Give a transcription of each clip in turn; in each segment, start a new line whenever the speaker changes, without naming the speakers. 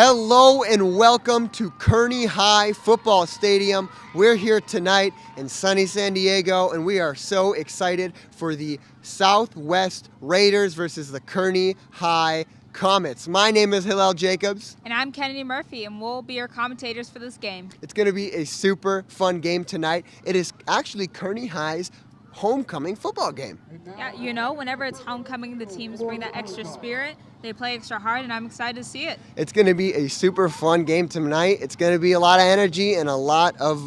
Hello and welcome to Kearny High Football Stadium. We're here tonight in sunny San Diego, and we are so excited for the Southwest Raiders versus the Kearny High Komets. My name is Hillel Jacobs.
And I'm Kennedy Murphy, and we'll be your commentators for this game.
It's going to be a super fun game tonight. It is actually Kearny High's homecoming football game.
Yeah, you know, whenever it's homecoming, the teams bring that extra spirit. They play extra hard, and I'm excited to see it.
It's going to be a super fun game tonight. It's going to be a lot of energy and a lot of,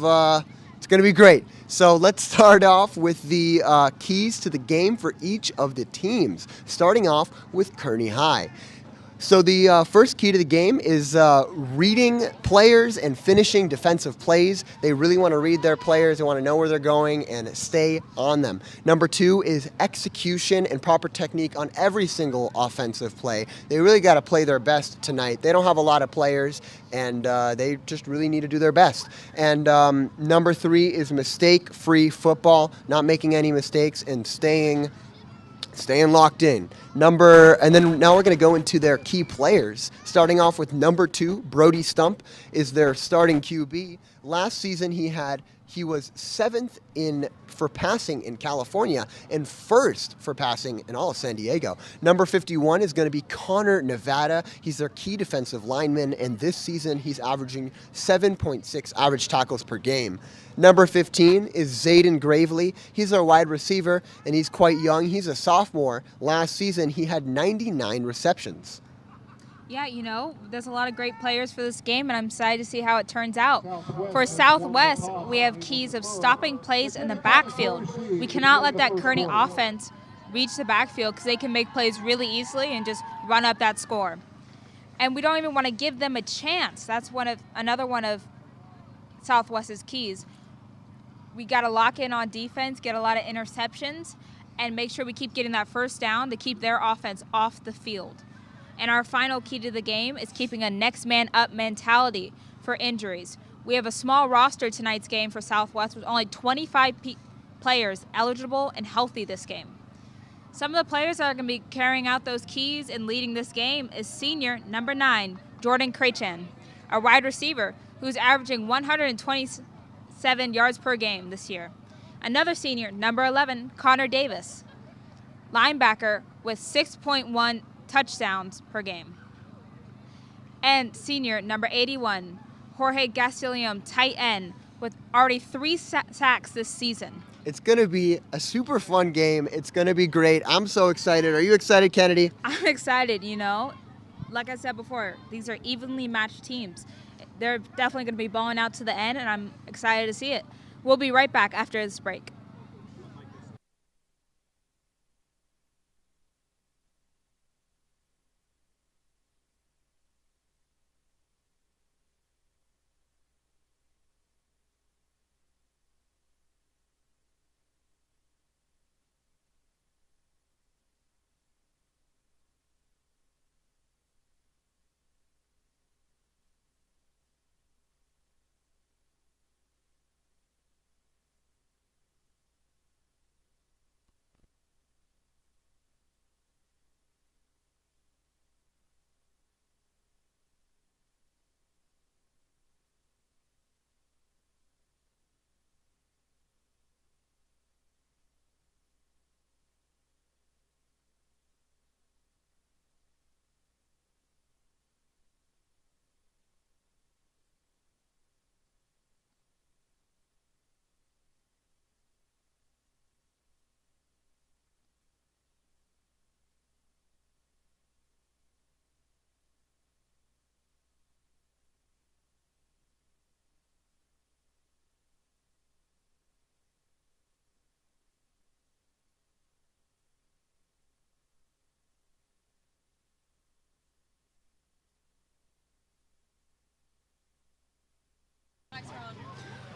it's going to be great. So let's start off with the keys to the game for each of the teams, starting off with Kearny High. So the first key to the game is reading players and finishing defensive plays. They really want to read their players. They want to know where they're going and stay on them. Number two is execution and proper technique on every single offensive play. They really got to play their best tonight. They don't have a lot of players, and they just really need to do their best. And number three is mistake-free football, not making any mistakes and staying locked in. And then now we're going to go into their key players. Starting off with number 2, Brody Stump is their starting QB. Last season he was 7th for passing in California and 1st for passing in all of San Diego. Number 51 is going to be Connor Nevada. He's their key defensive lineman, and this season he's averaging 7.6 average tackles per game. Number 15 is Zayden Gravely. He's our wide receiver, and he's quite young. He's a sophomore. Last season he had 99 receptions.
Yeah, you know, there's a lot of great players for this game, and I'm excited to see how it turns out. For Southwest, we have keys of stopping plays in the backfield. We cannot let that Kearny offense reach the backfield because they can make plays really easily and just run up that score. And we don't even want to give them a chance. That's another one of Southwest's keys. We got to lock in on defense, get a lot of interceptions, and make sure we keep getting that first down to keep their offense off the field. And our final key to the game is keeping a next man up mentality for injuries. We have a small roster tonight's game for Southwest with only 25 players eligible and healthy this game. Some of the players that are going to be carrying out those keys and leading this game is senior number 9, Jordan Krachan, a wide receiver who's averaging 127 yards per game this year. Another senior, number 11, Connor Davis, linebacker with 6.1 touchdowns per game. And senior, number 81, Jorge Gastelum, tight end, with already 3 sacks this season.
It's going to be a super fun game. It's going to be great. I'm so excited. Are you excited, Kennedy?
I'm excited, you know. Like I said before, these are evenly matched teams. They're definitely going to be balling out to the end, and I'm excited to see it. We'll be right back after this break.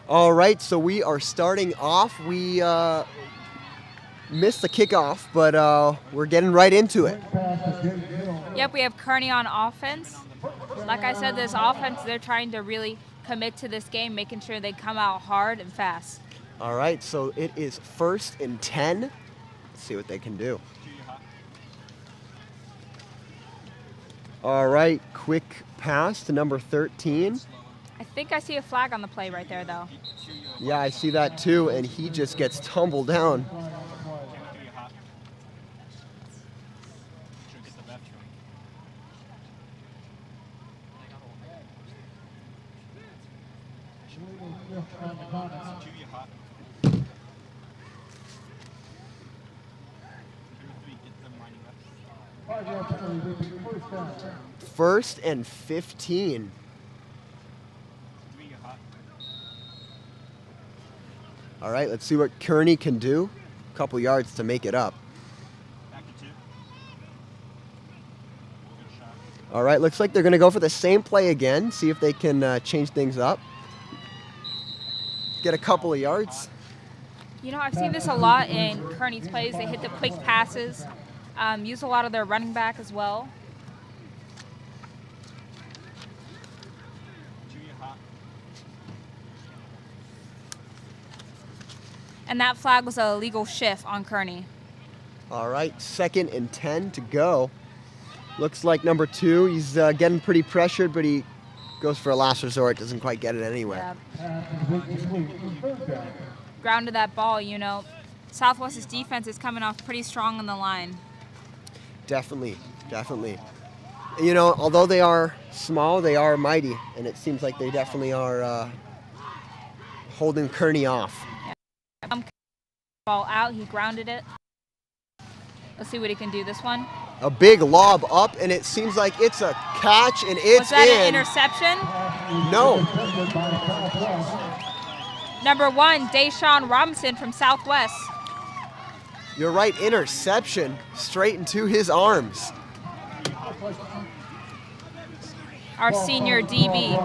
All right, so we are starting off. We missed the kickoff, but we're getting right into it.
Yep, we have Kearny on offense. Like I said, this offense, they're trying to really commit to this game, making sure they come out hard and fast.
All right, so it is 1st and 10. Let's see what they can do. All right, quick pass to number 13.
I think I see a flag on the play right there, though.
Yeah, I see that too, and he just gets tumbled down. First and 15. All right, let's see what Kearny can do. A couple yards to make it up. All right, looks like they're going to go for the same play again, see if they can change things up. Get a couple of yards.
You know, I've seen this a lot in Kearny's plays. They hit the quick passes, use a lot of their running back as well. And that flag was a legal shift on Kearny.
All right, 2nd and 10 to go. Looks like number 2, he's getting pretty pressured, but he goes for a last resort, doesn't quite get it anyway.
Yeah. Grounded that ball, you know. Southwest's defense is coming off pretty strong on the line.
Definitely, definitely. You know, although they are small, they are mighty, and it seems like they definitely are holding Kearny off.
Ball out, he grounded it. Let's see what he can do this one.
A big lob up, and it seems like it's a catch, and it's
Was that
in.
an interception?
No.
Number 1, Deshaun Robinson from Southwest.
You're right, interception straight into his arms.
Our senior DB.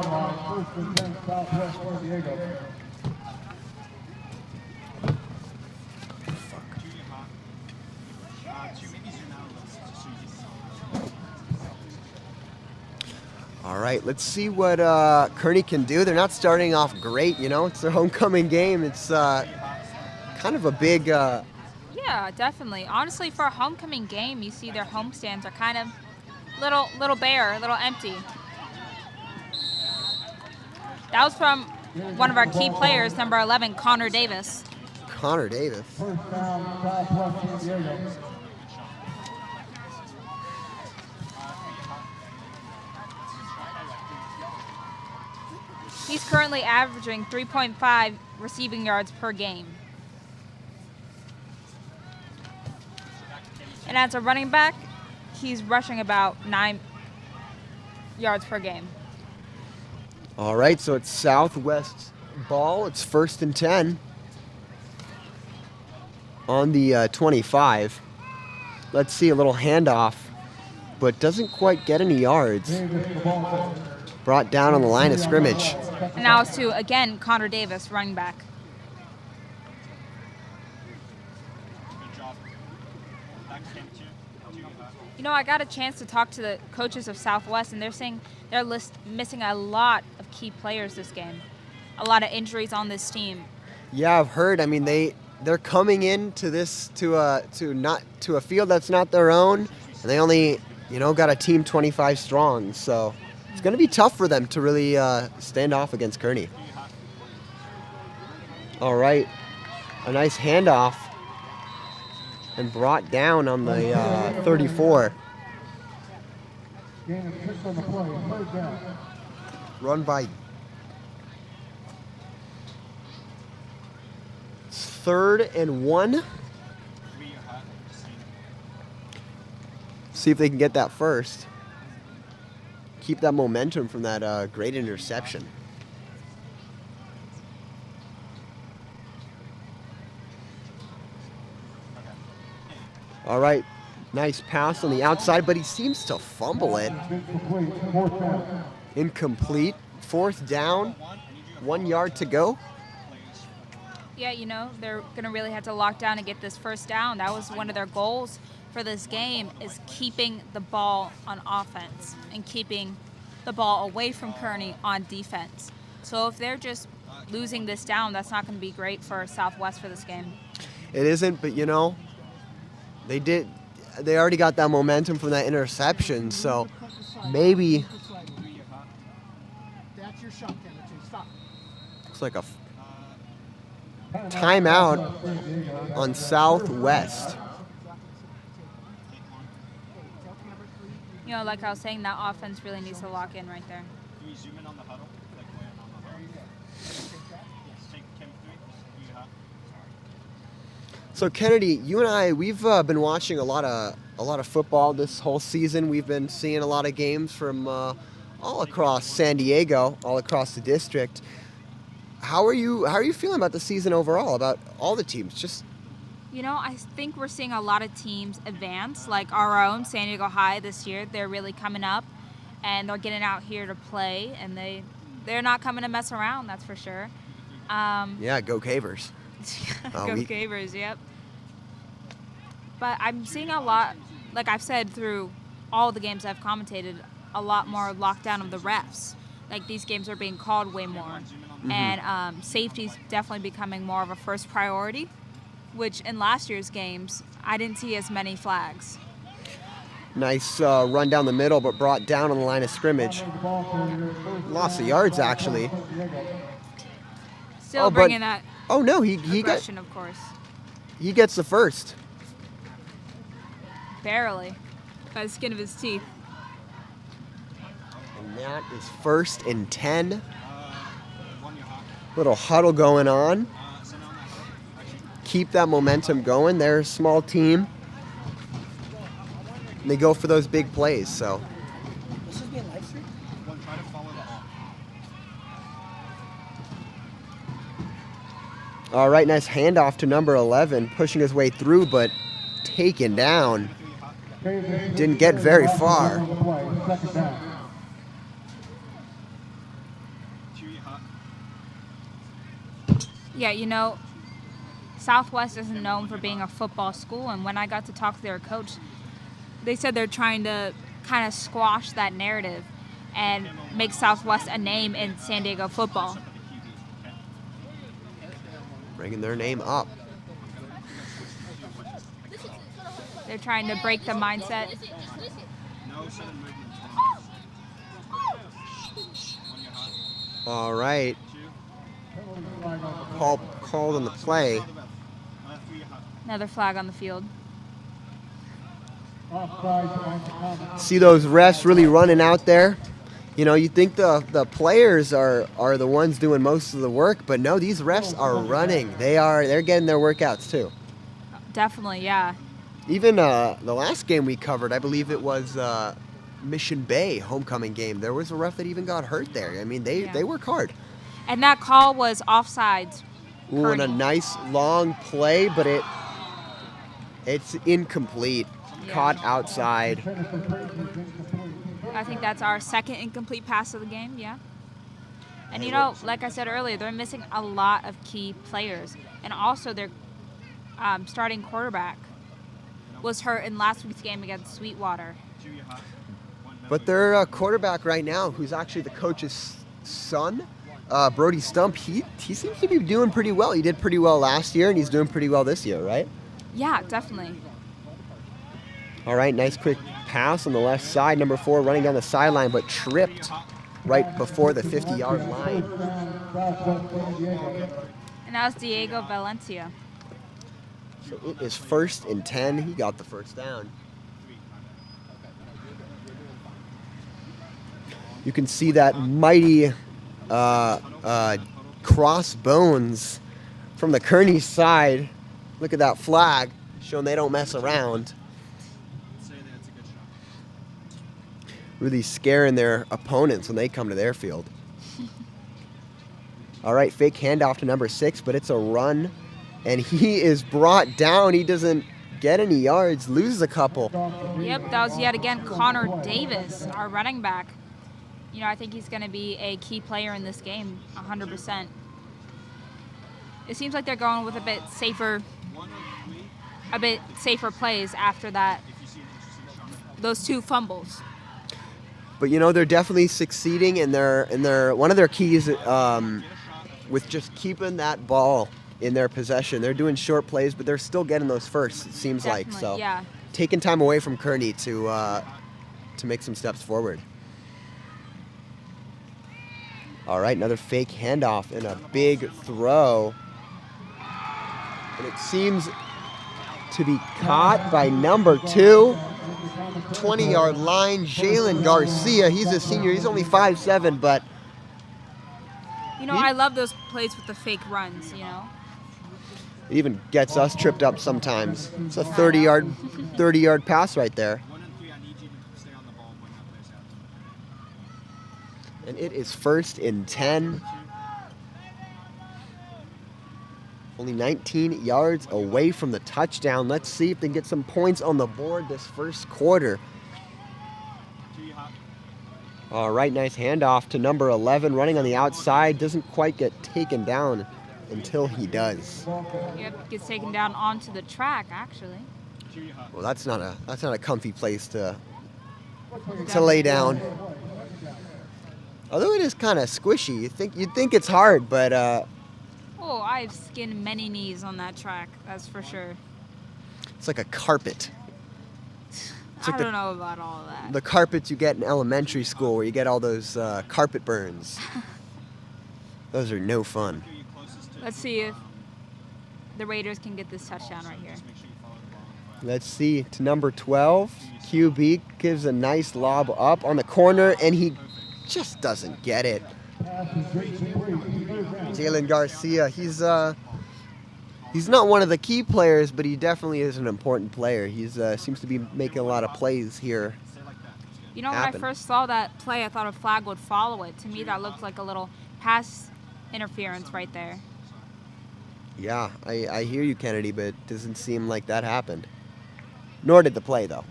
All right, let's see what Kearny can do. They're not starting off great, you know. It's their homecoming game. It's kind of a big...
Yeah, definitely. Honestly, for a homecoming game, you see their homestands are kind of little bare, a little empty. That was from one of our key players, number 11, Connor Davis.
Connor Davis.
He's currently averaging 3.5 receiving yards per game. And as a running back, he's rushing about 9 yards per game.
All right, so it's Southwest's ball. It's 1st and 10 on the 25. Let's see, a little handoff, but doesn't quite get any yards. Brought down on the line of scrimmage.
And now it's to, again, Connor Davis, running back. You know, I got a chance to talk to the coaches of Southwest, and they're saying they're missing a lot of key players this game. A lot of injuries on this team.
Yeah, I've heard. I mean, they're coming into this to a field that's not their own, and they only, you know, got a team 25 strong. So it's going to be tough for them to really stand off against Kearny. All right, a nice handoff. And brought down on the 34. Run by. It's 3rd and 1. See if they can get that first. Keep that momentum from that great interception. All right, nice pass on the outside, but he seems to fumble it. Incomplete. 4th down, 1 yard to go.
Yeah, you know, they're going to really have to lock down and get this first down. That was one of their goals for this game, is keeping the ball on offense and keeping the ball away from Kearny on defense. So if they're just losing this down, that's not going to be great for Southwest for this game.
It isn't, but you know, they already got that momentum from that interception, so maybe looks like a timeout on Southwest.
You know, like I was saying, that offense really needs to lock in right there.
Can you zoom in on the huddle? Like where on the huddle? Take chemistry.
So Kennedy, you and I, we've been watching a lot of football this whole season. We've been seeing a lot of games from all across San Diego, all across the district. How are you feeling about the season overall? About all the teams? Just
You know, I think we're seeing a lot of teams advance, like our own San Diego High this year. They're really coming up, and they're getting out here to play, and they're not coming to mess around, that's for sure.
yeah, go Cavers.
Go Cavers, yep. But I'm seeing a lot, like I've said through all the games I've commentated, a lot more lockdown of the refs. Like these games are being called way more. And safety's definitely becoming more of a first priority, which in last year's games, I didn't see as many flags.
Nice run down the middle, but brought down on the line of scrimmage. Lost the yards, actually.
Still bringing that
Oh, no, he
aggression, of course.
He gets the first.
Barely. By the skin of his teeth.
And that is 1st and 10. Little huddle going on. Keep that momentum going. They're a small team. And they go for those big plays, so.
This is being live streamed? Try to follow the
All right, nice handoff to number 11, pushing his way through, but taken down. Didn't get very far.
Yeah, you know, Southwest isn't known for being a football school, and when I got to talk to their coach, they said they're trying to kind of squash that narrative and make Southwest a name in San Diego football.
Bringing their name up.
They're trying to break the mindset.
All right. Called on the play.
Another flag on the field.
See those refs really running out there? You know, you think the players are the ones doing most of the work, but no, these refs are running. They're getting their workouts too.
Definitely, yeah.
Even the last game we covered, I believe it was Mission Bay homecoming game. There was a ref that even got hurt there. I mean, they work hard.
And that call was offsides.
Ooh, and a nice long play, but it's incomplete.
Yeah.
Caught outside.
I think that's our second incomplete pass of the game, yeah. And you know, like I said earlier, they're missing a lot of key players. And also their starting quarterback was hurt in last week's game against Sweetwater.
But their quarterback right now, who's actually the coach's son, Brody Stump, he seems to be doing pretty well. He did pretty well last year, and he's doing pretty well this year, right?
Yeah, definitely.
All right, nice quick pass on the left side. Number 4 running down the sideline, but tripped right before the 50-yard line.
And that was Diego Valencia.
So it is 1st and 10. He got the first down. You can see that mighty crossbones from the Kearny side. Look at that flag, showing they don't mess around. Really scaring their opponents when they come to their field. All right, fake handoff to number 6, but it's a run, and he is brought down. He doesn't get any yards, loses a couple.
Yep, that was yet again Connor Davis, our running back. You know, I think he's going to be a key player in this game, 100%. It seems like they're going with a bit safer plays after that, those 2 fumbles.
But you know, they're definitely succeeding, and they're one of their keys with just keeping that ball in their possession. They're doing short plays, but they're still getting those firsts, it seems
Definitely,
like. So
yeah.
Taking time away from Kearny to make some steps forward. All right, another fake handoff and a big throw. And it seems to be caught by number 2. 20-yard line, Jalen Garcia. He's a senior. He's only 5'7", but
You know, I love those plays with the fake runs, you know.
it even gets us tripped up sometimes. It's a 30-yard pass right there.
1 and 3, I need you to stay on the ball when that plays out.
And it is 1st and 10. Only 19 yards away from the touchdown. Let's see if they can get some points on the board this first quarter. All right, nice handoff to number 11, running on the outside. Doesn't quite get taken down until he does.
Yep, gets taken down onto the track, actually.
Well, that's not a comfy place to lay down. Although it is kind of squishy. You'd think it's hard, but
Oh, I've skinned many knees on that track, that's for sure.
it's like a carpet. It's like
I don't know about all of that.
the carpets you get in elementary school where you get all those carpet burns. Those are no fun.
Let's see if the Raiders can get this touchdown right here.
Let's see, to number 12, QB gives a nice lob up on the corner, and he just doesn't get it. Jalen Garcia, he's not one of the key players, but he definitely is an important player. He's seems to be making a lot of plays here.
You know, when I first saw that play, I thought a flag would follow it. To me, that looked like a little pass interference right there.
Yeah, I hear you, Kennedy, but it doesn't seem like that happened. Nor did the play, though.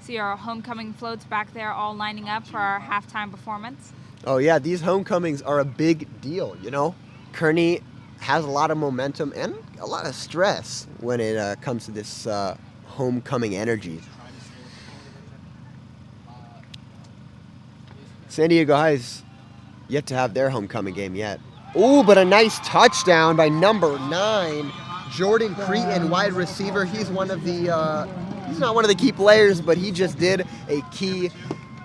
See our homecoming floats back there all lining up for our halftime performance.
Oh, yeah, these homecomings are a big deal, you know? Kearny has a lot of momentum and a lot of stress when it comes to this homecoming energy. San Diego High's yet to have their homecoming game yet. Ooh, but a nice touchdown by number 9, Jordan Cretan, wide receiver. He's one of the... he's not one of the key players, but he just did a key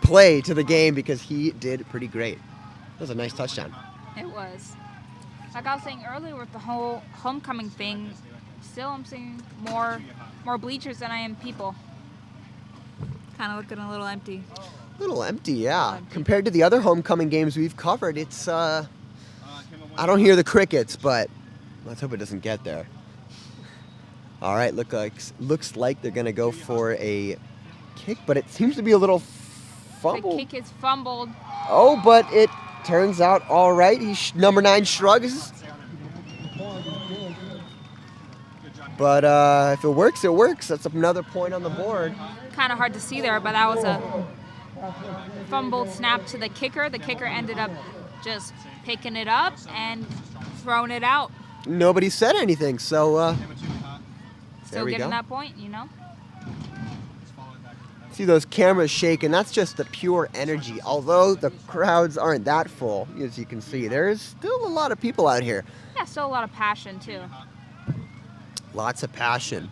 play to the game because he did pretty great. That was a nice touchdown.
It was. Like I was saying earlier with the whole homecoming thing, still I'm seeing more bleachers than I am people. Kind of looking a little empty.
A little empty, yeah. Compared to the other homecoming games we've covered, it's, I don't hear the crickets, but let's hope it doesn't get there. All right, looks like they're going to go for a kick, but it seems to be a little fumble.
The kick is fumbled.
Oh, but it turns out all right. Number 9 shrugs. But if it works, it works. That's another point on the board.
Kind of hard to see there, but that was a fumbled snap to the kicker. The kicker ended up just picking it up and throwing it out.
Nobody said anything, so
Still getting that point, you know?
see those cameras shaking. That's just the pure energy. Although the crowds aren't that full, as you can see, there's still a lot of people out here.
Yeah, still a lot of passion, too.
Lots of passion.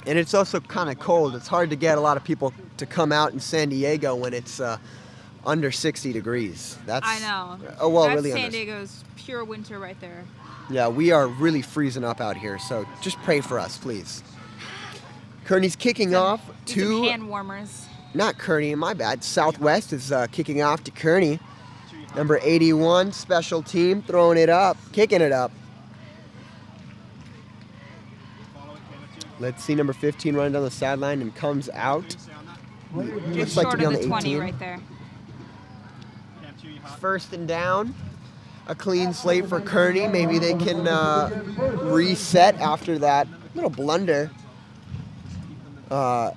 And it's also kind of cold. It's hard to get a lot of people to come out in San Diego when it's under 60 degrees.
I know.
Oh, well,
That's
really
San Diego's pure winter right there.
Yeah, we are really freezing up out here, so just pray for us, please. Kearny's kicking off to...
Some hand warmers.
Not Kearny, my bad. Southwest is kicking off to Kearny. Number 81, special team, throwing it up, kicking it up. Let's see number 15 running down the sideline and comes out.
Just
Looks like to
short
be
of
on
the
the
20
18.
right there.
First and down. A clean slate for Kearny. Maybe they can reset after that little blunder.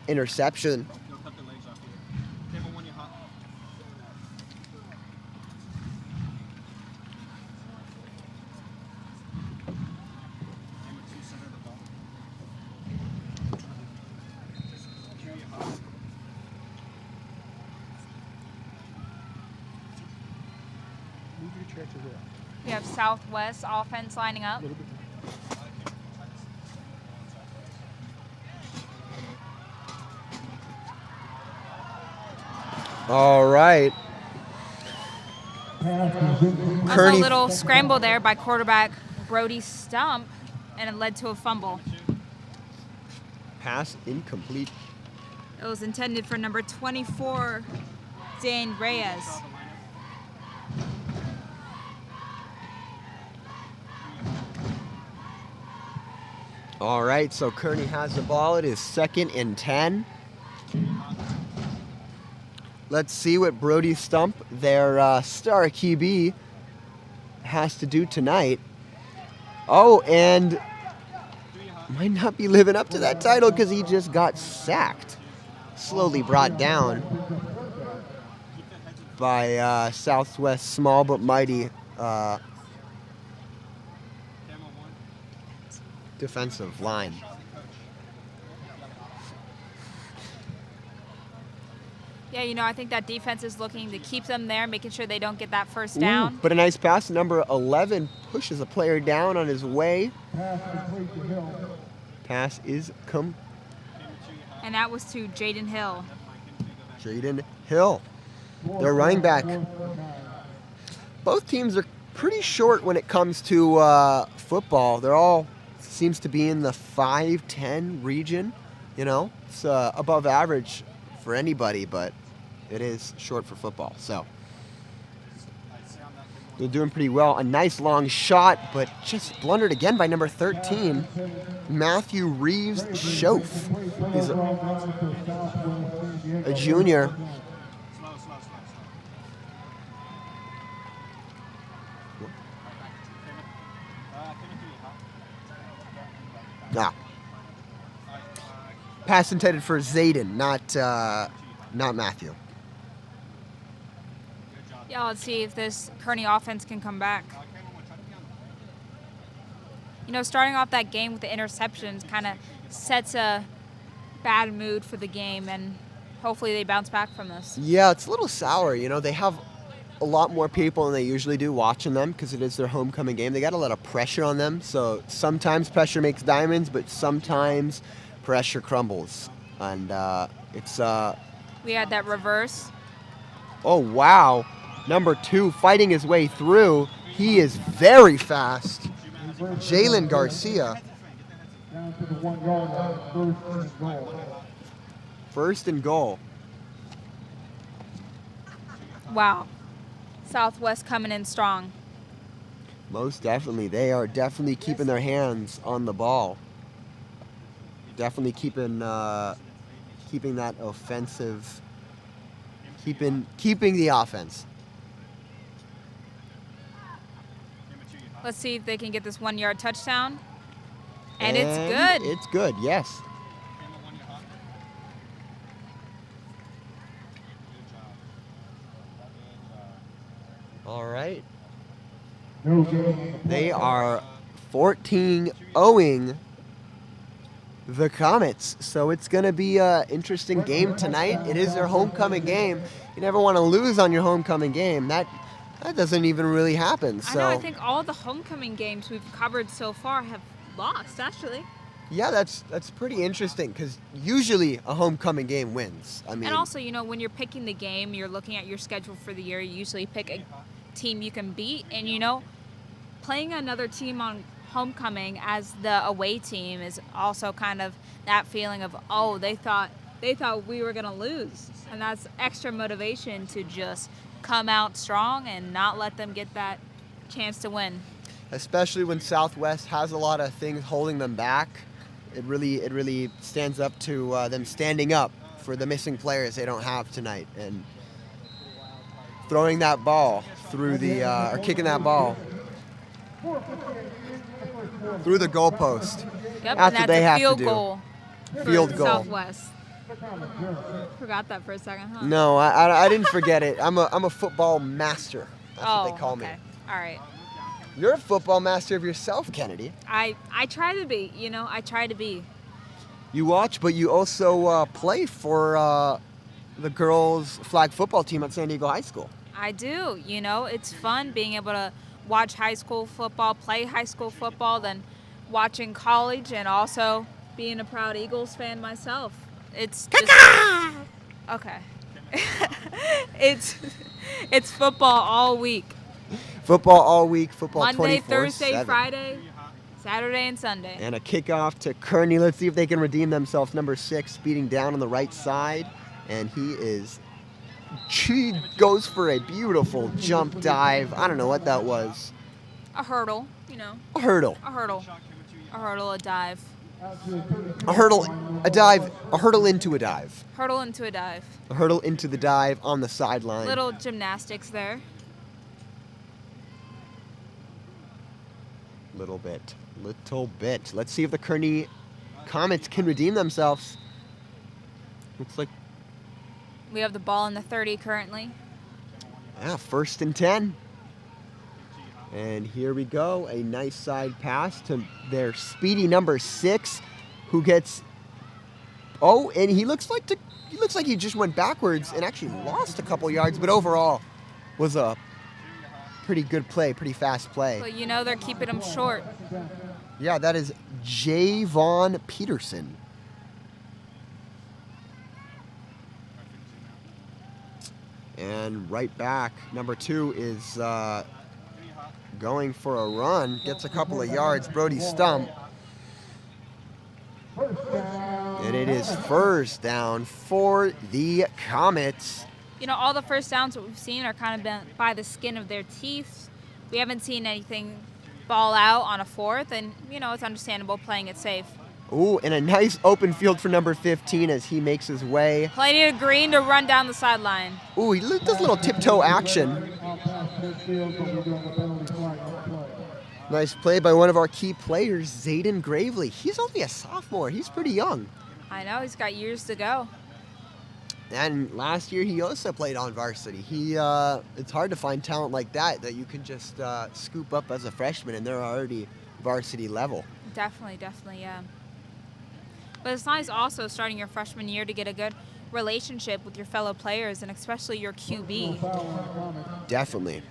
Interception.
We have Southwest offense lining up.
All right.
That was a
Kearny
little scramble there by quarterback Brody Stump, and it led to a fumble.
pass incomplete.
It was intended for number 24, Dan Reyes.
All right, so Kearny has the ball. It is 2nd and 10. Let's see what Brody Stump, their star QB, has to do tonight. Oh, and might not be living up to that title because he just got sacked. Slowly brought down by Southwest small but mighty defensive line.
Yeah, you know, I think that defense is looking to keep them there, making sure they don't get that first down.
But a nice pass. Number 11 pushes a player down on his way. Pass is
And that was to Jaden Hill.
Jaden Hill, their running back. Both teams are pretty short when it comes to football. They're all seems to be in the 5'10" region. You know, it's above average for anybody, but it is short for football. So they're doing pretty well. A nice long shot, but just blundered again by number 13, Matthew Reeves Schoaf. He's a junior. Nah. Pass intended for Zayden, not Matthew.
Yeah, let's see if this Kearny offense can come back. You know, starting off that game with the interceptions kind of sets a bad mood for the game, and hopefully they bounce back from this.
Yeah, it's a little sour. You know, they have a lot more people than they usually do watching them because it is their homecoming game. They got a lot of pressure on them, so sometimes pressure makes diamonds, but sometimes pressure crumbles. And it's...
We had that reverse.
Oh, wow. Number 2 fighting his way through. He is very fast. Jalen Garcia. First and goal.
Wow. Southwest coming in strong.
Most definitely. They are definitely keeping their hands on the ball. Definitely keeping that offensive, keeping the offense.
Let's see if they can get this 1-yard touchdown. And it's good.
It's good, yes. All right. They are 14-0ing the Komets. So it's going to be an interesting game tonight. It is their homecoming game. You never want to lose on your homecoming game. That doesn't even really happen. So
I know, I think all the homecoming games we've covered so far have lost, actually.
yeah, that's pretty interesting because usually a homecoming game wins. I mean,
And also, you know, when you're picking the game, you're looking at your schedule for the year, you usually pick a team you can beat. And, you know, playing another team on homecoming as the away team is also kind of that feeling of, oh, they thought we were going to lose. And that's extra motivation to just come out strong and not let them get that chance to win.
especially when Southwest has a lot of things holding them back. It really stands up to them standing up for the missing players they don't have tonight and throwing that ball through the or kicking that ball through the goalpost.
Yep,
That's
and
what
that's
they
a
have to
field
do.
goal for
Field goal.
Southwest. Forgot that for a second, huh?
No, I didn't forget it. I'm a football master. That's what they call me.
All right.
You're a football master of yourself, Kennedy.
I try to be, you know, I try to be.
You watch, but you also play for the girls' flag football team at San Diego High School.
I do, you know, it's fun being able to watch high school football, play high school football, then watching college and also being a proud Eagles fan myself. It's just... Okay. It's football all week.
Football all week, football
Monday,
24/7.
Thursday, Friday, Saturday, and Sunday.
And a kickoff to Kearny. Let's see if they can redeem themselves. Number 6 speeding down on the right side. And she goes for a beautiful jump dive. I don't know what that was.
A hurdle, you know.
A hurdle.
A hurdle. A hurdle, a dive.
A hurdle, a dive, a hurdle into a dive.
Hurdle into a dive.
A hurdle into the dive on the sideline.
Little gymnastics there.
Little bit. Let's see if the Kearny Komets can redeem themselves. Looks like,
We have the ball in the 30 currently.
yeah, 1st and 10. And here we go. A nice side pass to their speedy number 6, who gets. Oh, and he looks like he just went backwards and actually lost a couple yards, but overall was a pretty good play, pretty fast play.
So you know they're keeping them short.
Yeah, that is Javon Peterson. And right back, number 2 is going for a run, gets a couple of yards, Brody Stump. And it is 1st down for the Komets.
You know, all the first downs that we've seen are kind of been by the skin of their teeth. We haven't seen anything ball out on a 4th, and, you know, it's understandable playing it safe.
Ooh, and a nice open field for number 15 as he makes his way.
Plenty of green to run down the sideline.
Ooh, he does a little tiptoe action. Nice play by one of our key players, Zayden Gravely. He's only a sophomore. He's pretty young.
I know, he's got years to go.
And last year he also played on varsity. It's hard to find talent like that you can just scoop up as a freshman and they're already varsity level.
Definitely, yeah. But it's nice also starting your freshman year to get a good relationship with your fellow players and especially your QB.
Definitely.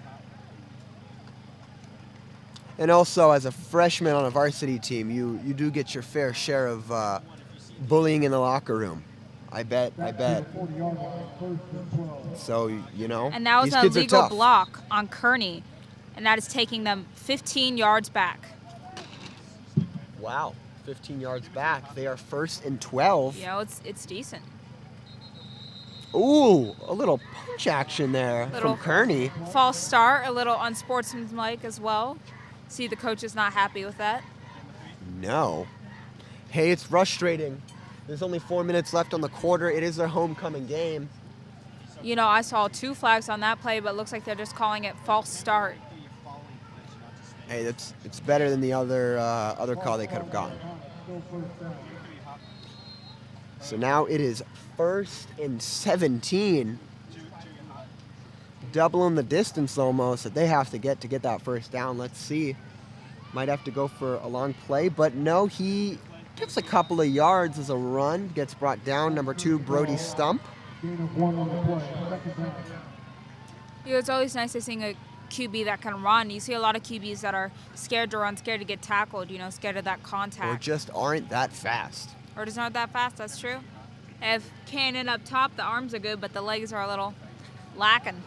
And also, as a freshman on a varsity team, you do get your fair share of bullying in the locker room. I bet. So, you know,
And that was
these
a
kids are
legal
tough.
block on Kearny, and that is taking them 15 yards back.
Wow, 15 yards back. They are 1st and 12.
You know, it's decent.
Ooh, a little punch action there
Little-
from Kearny.
False start, a little unsportsmanlike as well. See, the coach is not happy with that.
No. Hey, it's frustrating. There's only 4 minutes left on the quarter. It is their homecoming game.
You know, I saw 2 flags on that play, but it looks like they're just calling it false start.
Hey, it's better than the other call they could have gotten. So now it is 1st and 17. Doubling the distance almost that they have to get that 1st down. Let's see. Might have to go for a long play, but no, he gets a couple of yards as a run. Gets brought down. Number 2, Brody Stump.
You know, it's always nice to see a QB that can run. You see a lot of QBs that are scared to run, scared to get tackled, you know, scared of that
Or
contact.
just aren't that fast.
Or just not that fast, that's true. If Cannon up top, the arms are good, but the legs are a little lacking.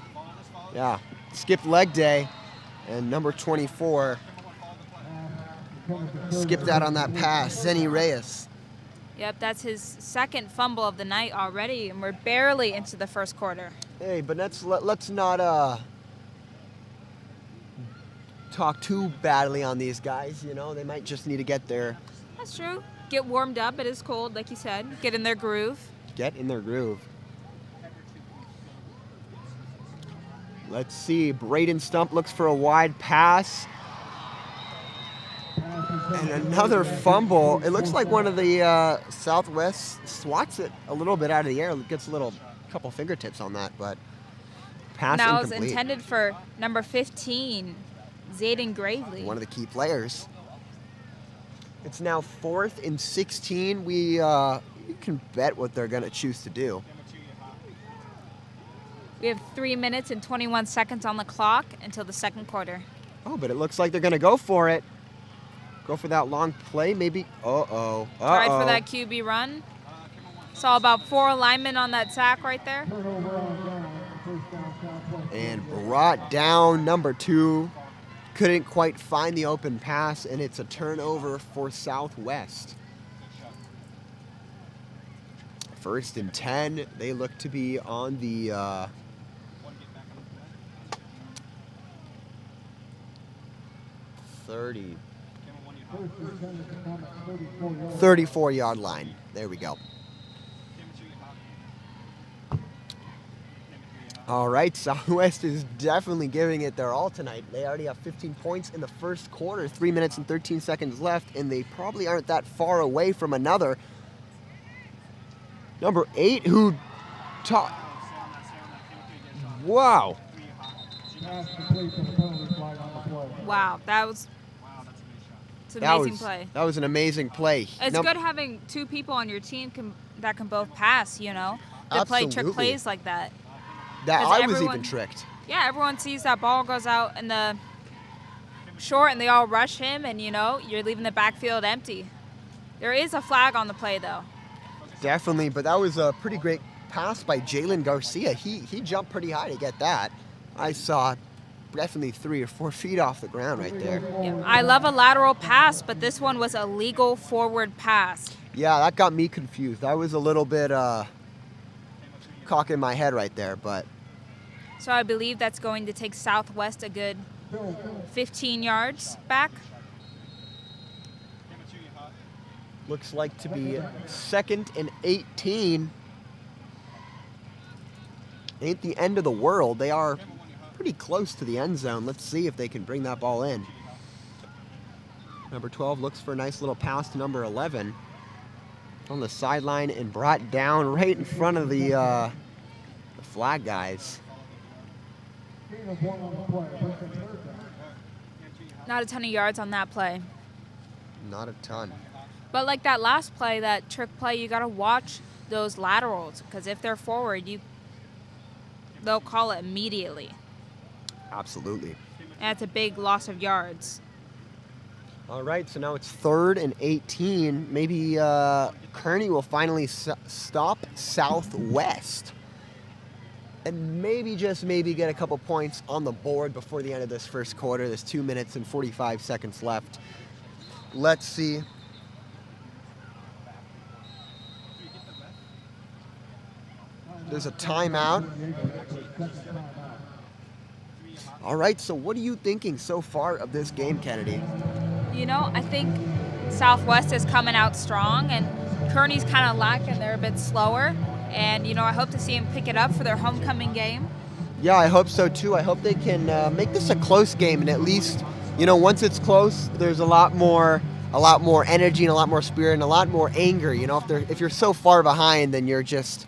Yeah, skipped leg day, and number 24 skipped out on that pass, Zenny Reyes.
Yep, that's his 2nd fumble of the night already, and we're barely into the 1st quarter.
Hey, but let's not talk too badly on these guys. You know, they might just need to get
That's true. Get warmed up. It is cold, like you said. Get in their groove.
in their groove. Let's see. Braden Stump looks for a wide pass. And another fumble. It looks like one of the Southwest swats it a little bit out of the air. Gets a couple fingertips on that, but pass
Now it's
incomplete.
intended for number 15, Zayden Gravely.
One of the key players. It's now 4th and 16. You can bet what they're going to choose to do.
We have 3 minutes and 21 seconds on the clock until the 2nd quarter.
Oh, but it looks like they're going to go for it. Go for that long play, maybe. Uh-oh.
Tried for that QB run. Saw about 4 linemen on that sack right there.
and brought down number 2. Couldn't quite find the open pass, and it's a turnover for Southwest. 1st and 10. They look to be on the 34-yard line. There we go. All right, Southwest is definitely giving it their all tonight. They already have 15 points in the first quarter, 3 minutes and 13 seconds left, and they probably aren't that far away from another. Number 8, who taught. Wow.
Wow, it's an amazing play.
That was an amazing play.
It's good having 2 people on your team that can both pass, you know, to play trick plays like that.
I was even tricked.
Yeah, everyone sees that ball goes out in the short and they all rush him, and, you know, you're leaving the backfield empty. There is a flag on the play, though.
Definitely, but that was a pretty great pass by Jalen Garcia. He jumped pretty high to get that. I saw definitely 3 or 4 feet off the ground right there.
Yeah, I love a lateral pass, but this one was a legal forward pass.
Yeah, that got me confused. I was a little bit cocking my head right there, but.
So I believe that's going to take Southwest a good 15 yards back.
Looks like to be 2nd and 18. Ain't the end of the world. They are pretty close to the end zone. Let's see if they can bring that ball in. Number 12 looks for a nice little pass to number 11 on the sideline and brought down right in front of the flag guys.
Not a ton of yards on that play.
Not a ton.
But like that last play, that trick play, you got to watch those laterals, because if they're forward, they'll call it immediately.
Absolutely.
And it's a big loss of yards.
All right, so now it's 3rd and 18. Maybe Kearny will finally stop Southwest. And maybe, just maybe, get a couple points on the board before the end of this first quarter. There's 2 minutes and 45 seconds left. Let's see. There's a timeout. All right, so what are you thinking so far of this game, Kennedy?
You know, I think Southwest is coming out strong, and Kearny's kind of lacking. They're a bit slower. And, you know, I hope to see them pick it up for their homecoming game.
Yeah, I hope so, too. I hope they can make this a close game, and at least, you know, once it's close, there's a lot more energy and a lot more spirit and a lot more anger. You know, if you're so far behind, then you're just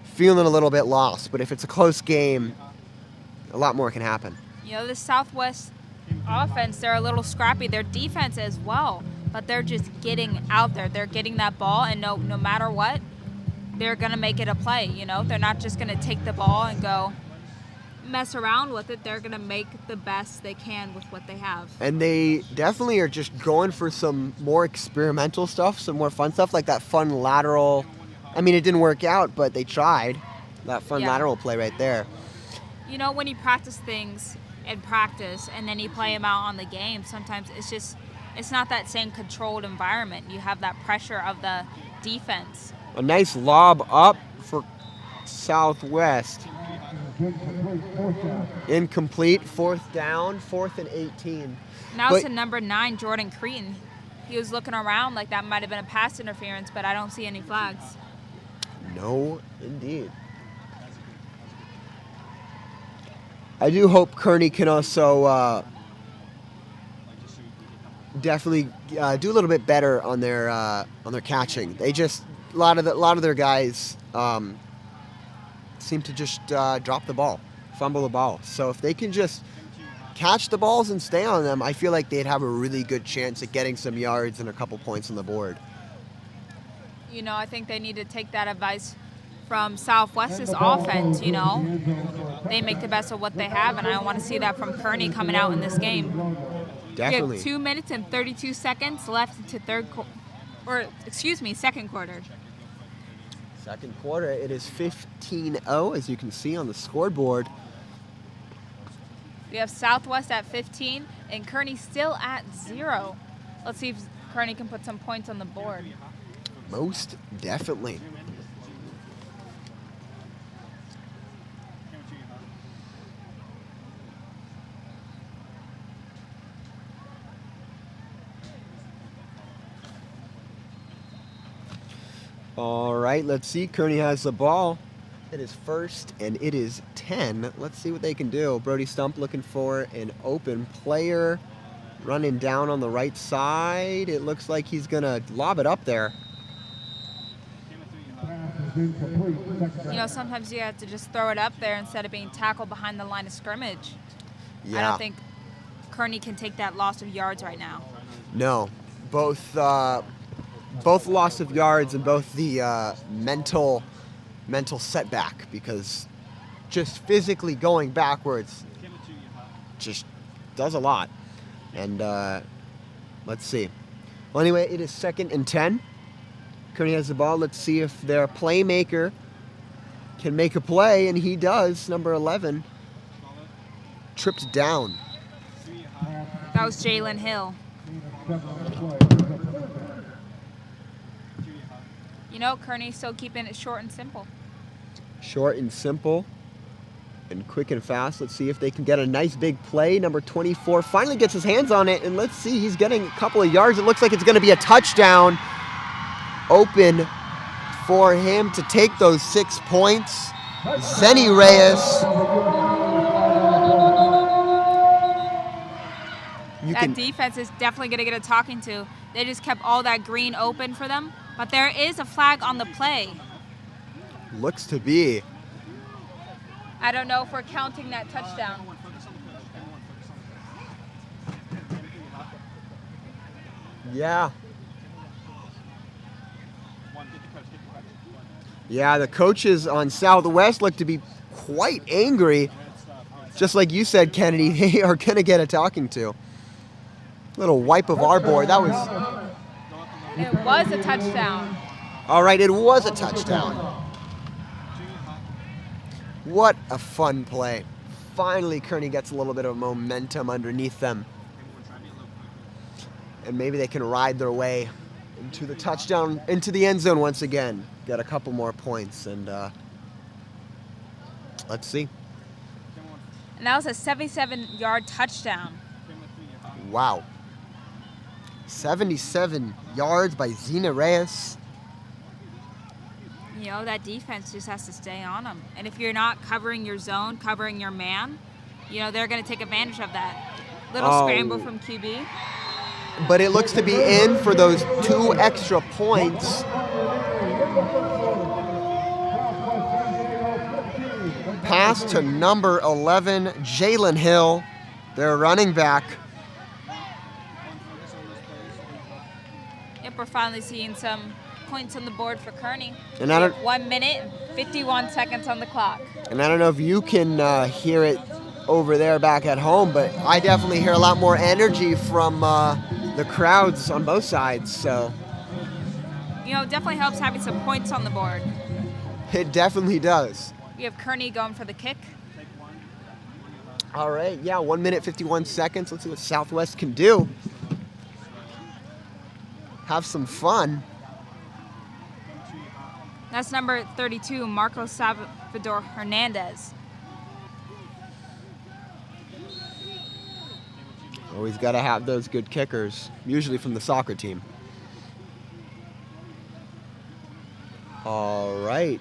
feeling a little bit lost. But if it's a close game, a lot more can happen.
You know, the Southwest offense, they're a little scrappy. Their defense as well, but they're just getting out there. They're getting that ball, and no matter what, they're going to make it a play. You know, they're not just going to take the ball and go mess around with it. They're going to make the best they can with what they have. And
they definitely are just going for some more experimental stuff, some more fun stuff, like that fun lateral. I mean, it didn't work out, but they tried. That fun lateral play right there.
You know, when you practice things in practice and then you play them out on the game, sometimes it's not that same controlled environment. You have that pressure of the defense.
A nice lob up for Southwest. Incomplete. 4th down, 4th and 18.
Now it's to number 9, Jordan Cretan. He was looking around like that might have been a pass interference, but I don't see any flags.
No, indeed. I do hope Kearny can also definitely do a little bit better on their catching. They just a lot of their guys seem to just drop the ball, fumble the ball. So if they can just catch the balls and stay on them, I feel like they'd have a really good chance at getting some yards and a couple points on the board.
You know, I think they need to take that advice from Southwest's offense. You know, they make the best of what they have, and I want to see that from Kearny coming out in this game.
Definitely.
We have 2 minutes and 32 seconds left to second quarter.
Second quarter, it is 15-0, as you can see on the scoreboard.
We have Southwest at 15 and Kearny still at 0. Let's see if Kearny can put some points on the board.
Most definitely. All right, let's see. Kearny has the ball. It is first, and it is 10. Let's see what they can do. Brody Stump looking for an open player. Running down on the right side. It looks like he's going to lob it up there.
You know, sometimes you have to just throw it up there instead of being tackled behind the line of scrimmage.
Yeah.
I don't think Kearny can take that loss of yards right now.
No. Both loss of yards and both the mental setback, because just physically going backwards just does a lot. And let's see. Well, anyway, it is 2nd and 10. Kearny has the ball. Let's see if their playmaker can make a play, and he does. Number 11 tripped down.
That was Jalen Hill. You know, Kearny's still keeping it short and simple.
Short and simple and quick and fast. Let's see if they can get a nice big play. Number 24 finally gets his hands on it, and let's see, he's getting a couple of yards. It looks like it's going to be a touchdown. Open for him to take those 6 points. Zenny Reyes.
That defense is definitely going to get a talking to. They just kept all that green open for them, but there is a flag on the play.
Looks to be.
I don't know if we're counting that touchdown.
Yeah. Yeah, the coaches on Southwest look to be quite angry. Just like you said, Kennedy, they are going to get a talking to. Little wipe of our board. That was...
It was a touchdown.
All right, it was a touchdown. What a fun play. Finally, Kearny gets a little bit of momentum underneath them. And maybe they can ride their way into the touchdown, into the end zone once again. Get a couple more points, and let's see.
And that was a 77-yard touchdown.
Wow. 77 yards by Zena Reyes.
You know, that defense just has to stay on them. And if you're not covering your zone, covering your man, you know, they're going to take advantage of that. Little scramble from QB.
But it looks to be in for those 2 extra points. Pass to number 11, Jalen Hill, their running back.
Yep, we're finally seeing some points on the board for Kearny.
And I don't,
1 minute and 51 seconds on the clock.
And I don't know if you can hear it over there back at home, but I definitely hear a lot more energy from the crowds on both sides. So,
you know, it definitely helps having some points on the board.
It definitely does.
We have Kearny going for the kick.
All right, yeah, 1 minute, 51 seconds. Let's see what Southwest can do. Have some fun.
That's number 32, Marco Salvador Hernandez.
Always got to have those good kickers, usually from the soccer team. All right.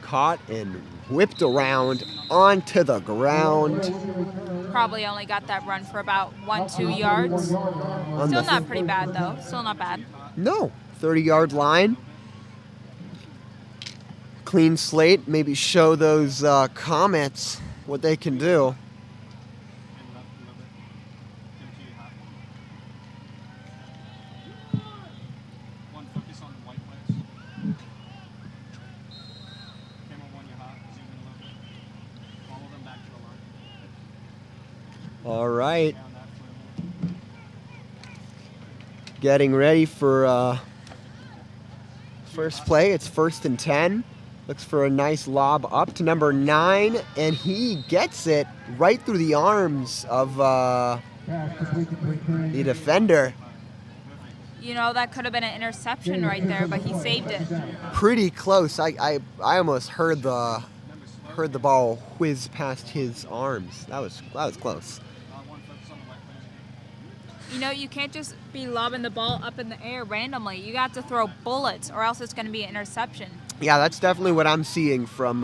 Caught and whipped around onto the ground.
Probably only got that run for about 1-2 yards. Still not pretty bad, though. Still not bad.
No. 30-yard line. Clean slate. Maybe show those Komets what they can do. All right. Getting ready for first play. It's 1st and 10. Looks for a nice lob up to number 9, and he gets it right through the arms of the defender.
You know, that could have been an interception right there, but he saved it.
Pretty close. I almost heard the ball whiz past his arms. That was close.
You know, you can't just be lobbing the ball up in the air randomly. You got to throw bullets, or else it's going to be an interception.
Yeah, that's definitely what I'm seeing from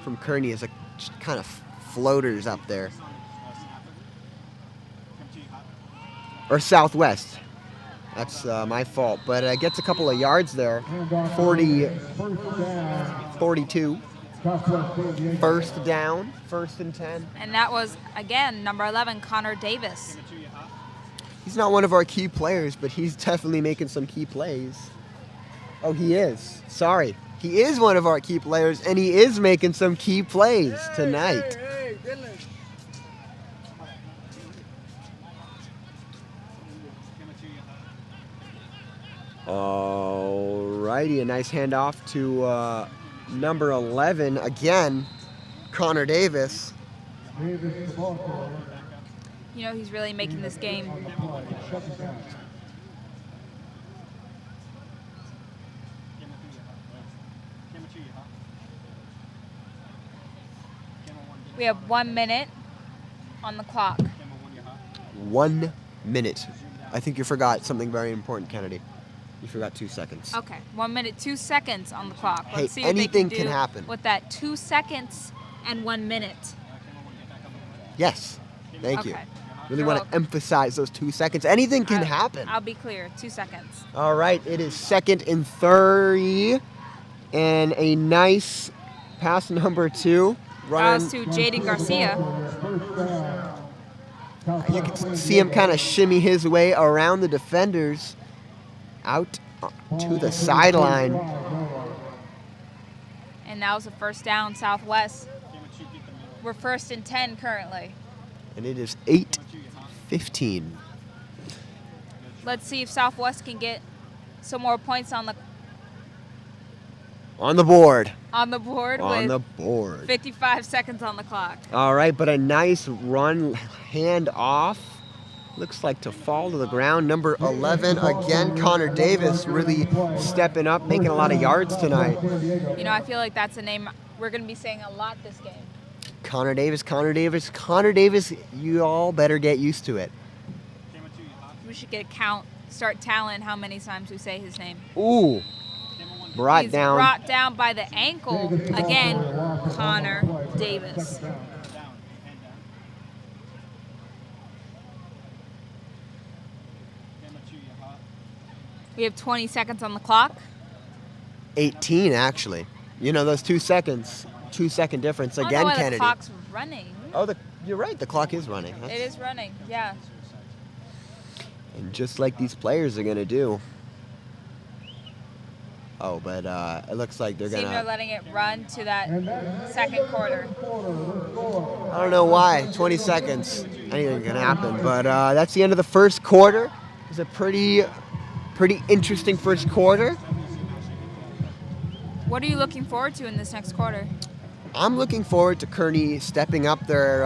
Kearny, is just kind of floaters up there. Or Southwest. That's my fault, but it gets a couple of yards there. 42. First down, 1st and 10.
And that was, again, number 11, Connor Davis.
He's not one of our key players, but he's definitely making some key plays. Oh, he is. Sorry. He is one of our key players, and he is making some key plays tonight. Alrighty, a nice handoff to number 11, again, Connor Davis.
You know, he's really making this game. We have 1 minute on the clock.
1 minute. I think you forgot something very important, Kennedy. You forgot 2 seconds.
Okay, 1 minute, 2 seconds on the clock.
Hey,
Let's see what
anything
they can
can
do
happen.
with that 2 seconds and 1 minute.
Yes. Thank you.
Okay.
Really
You're
want
welcome.
to emphasize those 2 seconds. Anything can happen.
I'll be clear, 2 seconds.
All right, it is 2nd and 30, and a nice pass number 2.
That was to Jaden Garcia.
You can see him kind of shimmy his way around the defenders out to the sideline.
And that was a first down, Southwest. We're 1st and 10 currently.
And it is 8:15.
Let's see if Southwest can get some more points on the
board.
on the board
On
with
the board.
55 seconds on the clock.
All right, but a nice run, hand off. Looks like to fall to the ground. Number 11, again, Connor Davis really stepping up, making a lot of yards tonight.
You know, I feel like that's a name we're going to be saying a lot this game.
Connor Davis, Connor Davis, Connor Davis, you all better get used to it.
We should get a count, start tallying how many times we say his name.
Ooh, brought
He's
down.
brought down by the ankle. Again, Connor Davis. We have 20 seconds on the clock.
18, actually. You know, those 2 seconds, 2-second difference. Again,
oh, no,
Kennedy.
The clock's running.
Oh, you're right. The clock is running.
It is running, yeah.
And just like these players are going to do. Oh, but it looks like they're
See
going
if they're
to...
letting it run to that second quarter.
I don't know why. 20 seconds. Anything can happen. But that's the end of the first quarter. It was a pretty interesting first quarter.
What are you looking forward to in this next quarter?
I'm looking forward to Kearny stepping up their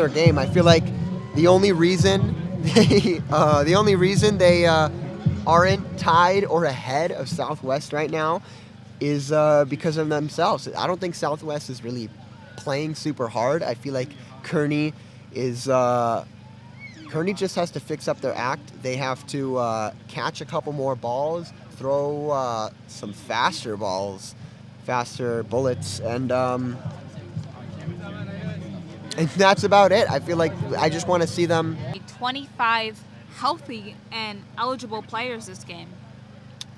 game. I feel like the only reason they aren't tied or ahead of Southwest right now is because of themselves. I don't think Southwest is really playing super hard. I feel like Kearny just has to fix up their act. They have to catch a couple more balls, throw some faster balls, faster bullets, and that's about it. I feel like I just want to see them.
25 healthy and eligible players this game.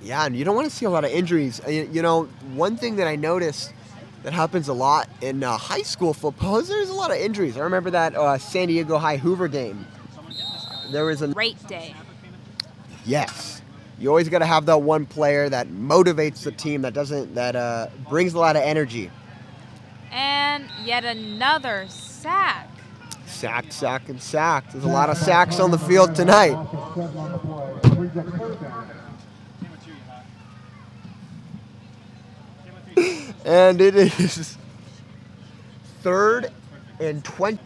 Yeah, and you don't want to see a lot of injuries. You know, one thing that I noticed that happens a lot in high school football is there's a lot of injuries. I remember that San Diego High Hoover game. There was a
Great day.
Yes. You always got to have that one player that motivates the team, that brings a lot of energy.
And yet another sack.
Sack. There's a lot of sacks on the field tonight. And it is 3rd and 20.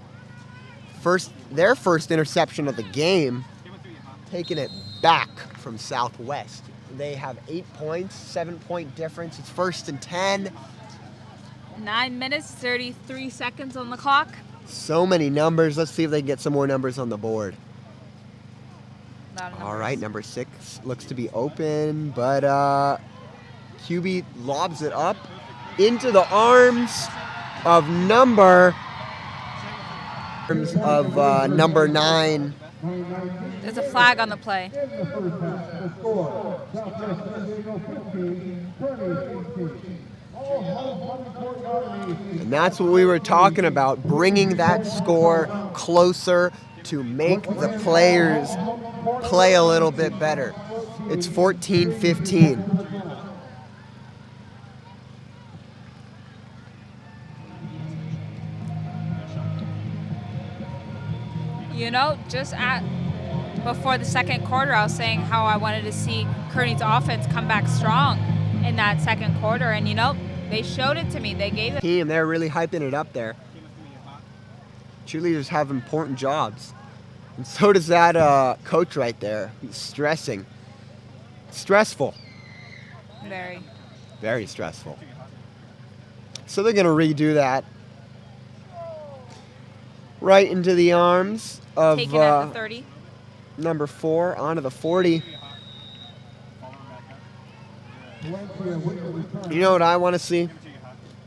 Their first interception of the game, taking it back from Southwest. They have 8 points, 7-point difference. It's 1st and 10.
9 minutes, 33 seconds on the clock.
So many numbers. Let's see if they can get some more numbers on the board. All right, number 6 looks to be open, but QB lobs it up into the arms of number 9.
There's a flag on the play.
And that's what we were talking about, bringing that score closer to make the players play a little bit better. It's 14-15.
You know, before the second quarter, I was saying how I wanted to see Kearny's offense come back strong in that second quarter, and you know, they showed it to me. They gave it.
Team, they're really hyping it up there. Cheerleaders have important jobs, and so does that coach right there. He's stressing. Stressful.
Very.
Very stressful. So they're going to redo that right into the arms of
Taken at the 30.
number 4 onto the 40. You know what I want to see?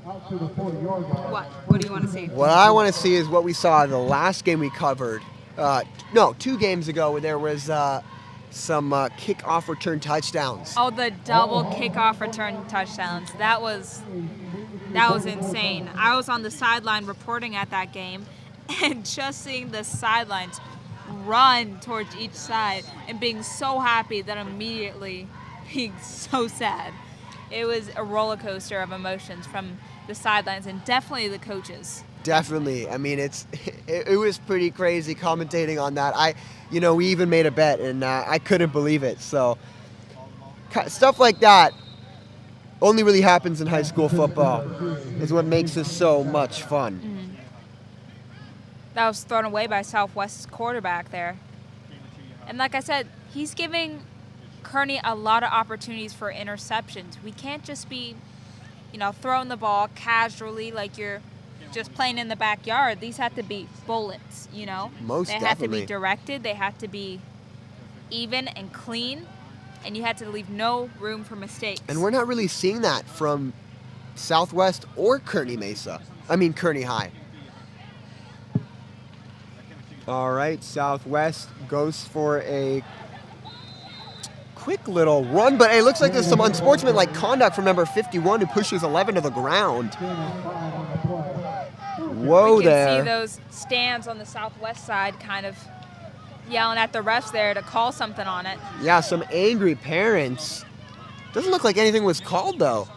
What? What do you want to see?
What I want to see is what we saw the last game we covered. No, 2 games ago where there was some kickoff return touchdowns.
Oh, the double kickoff return touchdowns. That was insane. I was on the sideline reporting at that game, and just seeing the sidelines run towards each side and being so happy that immediately being so sad. It was a roller coaster of emotions from the sidelines and definitely the coaches.
Definitely. I mean, it was pretty crazy commentating on that. We even made a bet, and I couldn't believe it. So stuff like that only really happens in high school football. Is what makes this so much fun.
Mm-hmm. That was thrown away by Southwest's quarterback there. And like I said, he's giving Kearny a lot of opportunities for interceptions. We can't just be, throwing the ball casually like you're just playing in the backyard. These have to be bullets,
Most
They
definitely.
have to be directed. They have to be even and clean. And you have to leave no room for mistakes.
And we're not really seeing that from Southwest or Kearny High. All right, Southwest goes for a quick little run, but it looks like there's some unsportsmanlike conduct from number 51 who pushes 11 to the ground. Whoa,
we can
there.
see those stands on the Southwest side kind of yelling at the refs there to call something on it.
Yeah, some angry parents. Doesn't look like anything was called, though.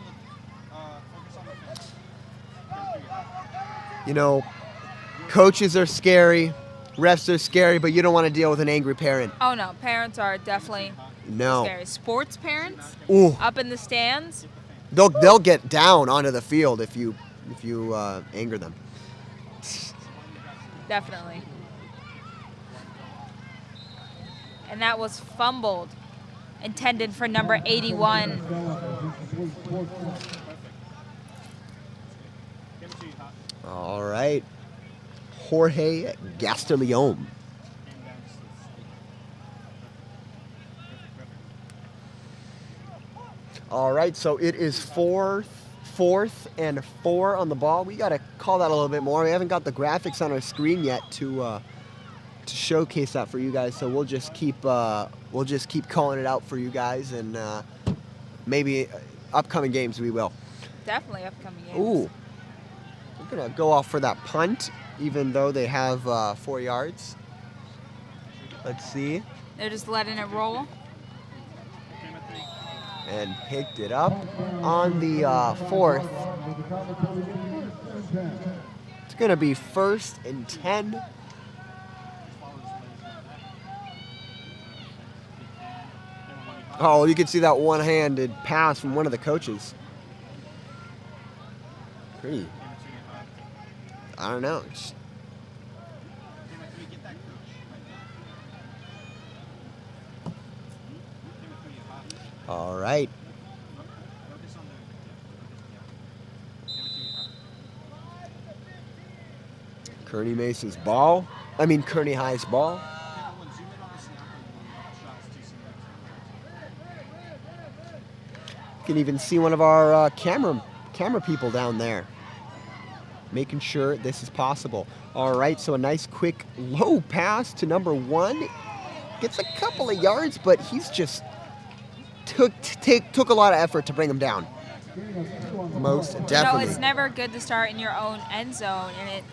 Coaches are scary. Refs are scary, but you don't want to deal with an angry parent.
Oh, no. Parents are definitely scary. Sports parents up in the stands.
They'll get down onto the field if you anger them.
Definitely. And that was fumbled, intended for number 81.
All right. Jorge Gastileon. All right, so it is 4th and 4 on the ball. We got to call that a little bit more. We haven't got the graphics on our screen yet to showcase that for you guys. So we'll just keep calling it out for you guys, and maybe upcoming games we will.
Definitely upcoming games.
Ooh, we're gonna go off for that punt, even though they have 4 yards. Let's see.
They're just letting it roll.
And picked it up on the 4th. It's going to be 1st and 10. Oh, you can see that one-handed pass from one of the coaches. Pretty. I don't know. All right. Kearny Mason's ball. Kearny High's ball. You can even see one of our camera people down there, making sure this is possible. All right, so a nice quick low pass to number 1. Gets a couple of yards, but he's just took a lot of effort to bring him down. Most definitely.
It's never good to start in your own end zone, and it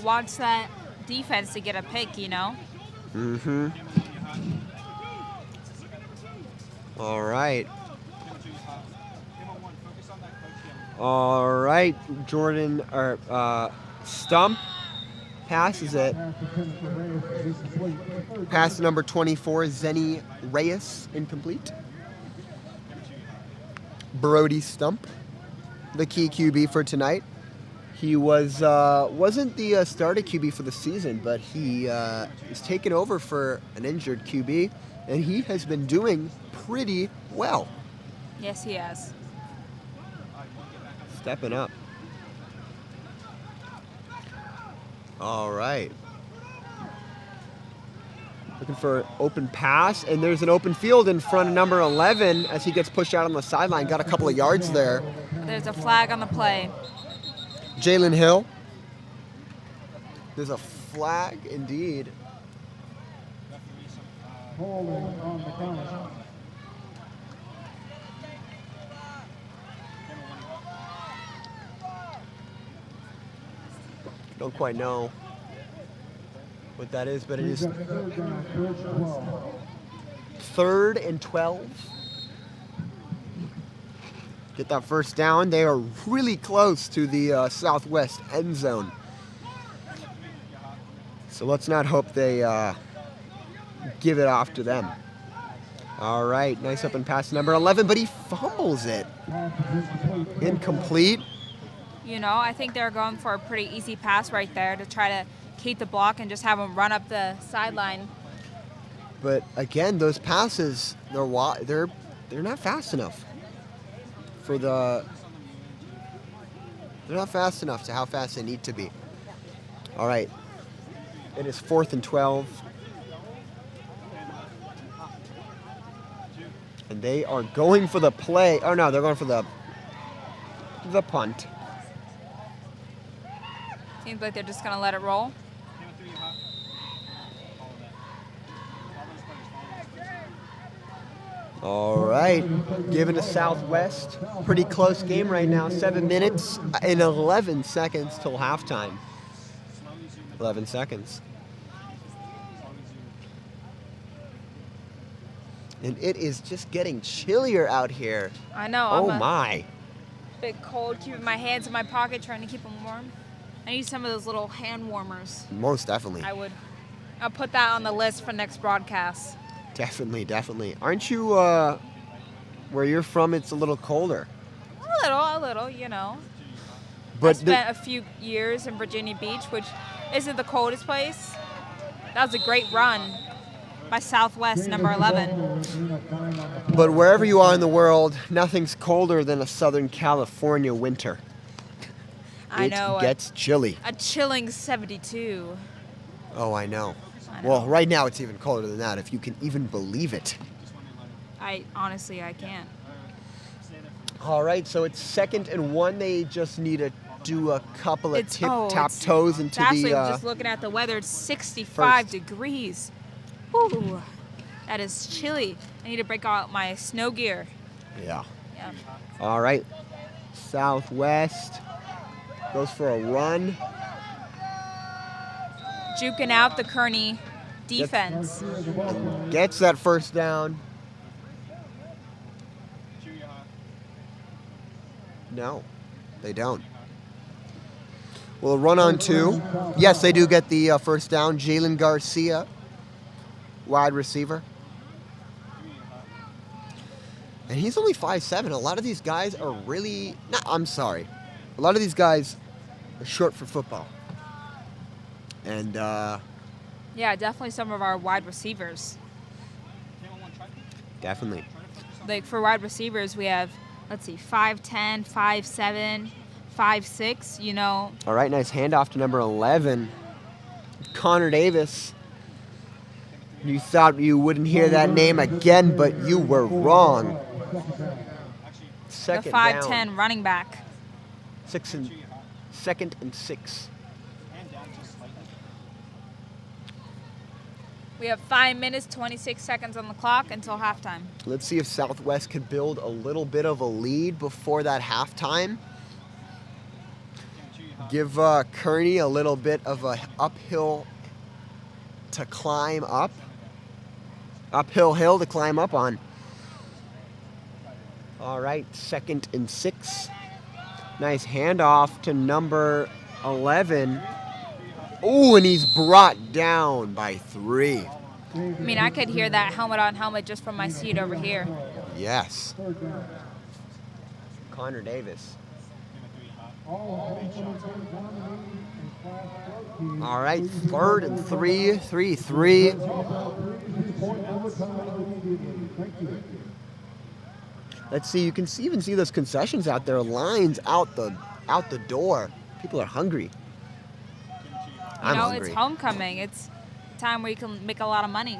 wants that defense to get a pick,
Mm-hmm. All right. All right, Jordan, Stump passes it. Pass to number 24, Zenny Reyes, incomplete. Brody Stump, the key QB for tonight. He wasn't the starting QB for the season, but he is taking over for an injured QB, and he has been doing pretty well.
Yes, he has.
Stepping up. All right. Looking for an open pass, and there's an open field in front of number 11 as he gets pushed out on the sideline. Got a couple of yards there.
There's a flag on the play.
Jalen Hill. There's a flag, indeed. Don't quite know what that is, but it is 3rd and 12. Get that first down. They are really close to the southwest end zone. So let's not hope they give it off to them. All right, nice up and pass number 11, but he fumbles it. Incomplete.
I think they're going for a pretty easy pass right there to try to keep the block and just have them run up the sideline.
But again, those passes, they're not fast enough they're not fast enough to how fast they need to be. All right, it is 4th and 12. And they are going for the play. Oh no, they're going for the punt.
Seems like they're just going to let it roll.
All right, given to Southwest. Pretty close game right now. 7 minutes and 11 seconds till halftime. 11 seconds. And it is just getting chillier out here.
I know.
Oh
I'm
my.
a bit cold, keeping my hands in my pocket, trying to keep them warm. I need some of those little hand warmers.
Most definitely.
I'll put that on the list for next broadcast.
Definitely. Aren't you, where you're from, it's a little colder?
A little,
But
I spent a few years in Virginia Beach, which isn't the coldest place. That was a great run by Southwest, number 11.
But wherever you are in the world, nothing's colder than a Southern California winter.
I know.
It gets chilly.
A chilling 72.
Oh, I know. Well, right now it's even colder than that, if you can even believe it.
Honestly, I can't.
All right, so it's 2nd and 1. They just need to do a couple of tip-tap-toes into
actually,
the...
just looking at the weather, it's 65
first.
degrees. Ooh, that is chilly. I need to break out my snow gear.
Yeah.
Yeah.
All right, Southwest goes for a run.
Juking out the Kearny defense.
Gets that first down. No, they don't. Well, run on 2. Yes, they do get the first down. Jalen Garcia, wide receiver. And he's only 5'7". A lot of these guys are really... No, I'm sorry. A lot of these guys are short for football. And
Yeah, definitely some of our wide receivers.
definitely.
Like for wide receivers, we have, let's see, 5'10", 5'7", 5'6", you know.
All right, nice handoff to number 11, Connor Davis. You thought you wouldn't hear that name again, but you were wrong. Second
The 5'10"
down.
running back.
Second and 6.
We have 5 minutes, 26 seconds on the clock until halftime.
Let's see if Southwest can build a little bit of a lead before that halftime. Give Kearny a little bit of a uphill to climb up. Uphill hill to climb up on. All right, second and 6. Nice handoff to number 11. Oh, and he's brought down by 3.
I mean, I could hear that helmet on helmet just from my seat over here.
Yes. Connor Davis. All right, third and 3, 3. Let's see. You can even see those concessions out there. Lines out the door. People are hungry. I'm
You know,
hungry.
it's homecoming. It's a time where you can make a lot of money.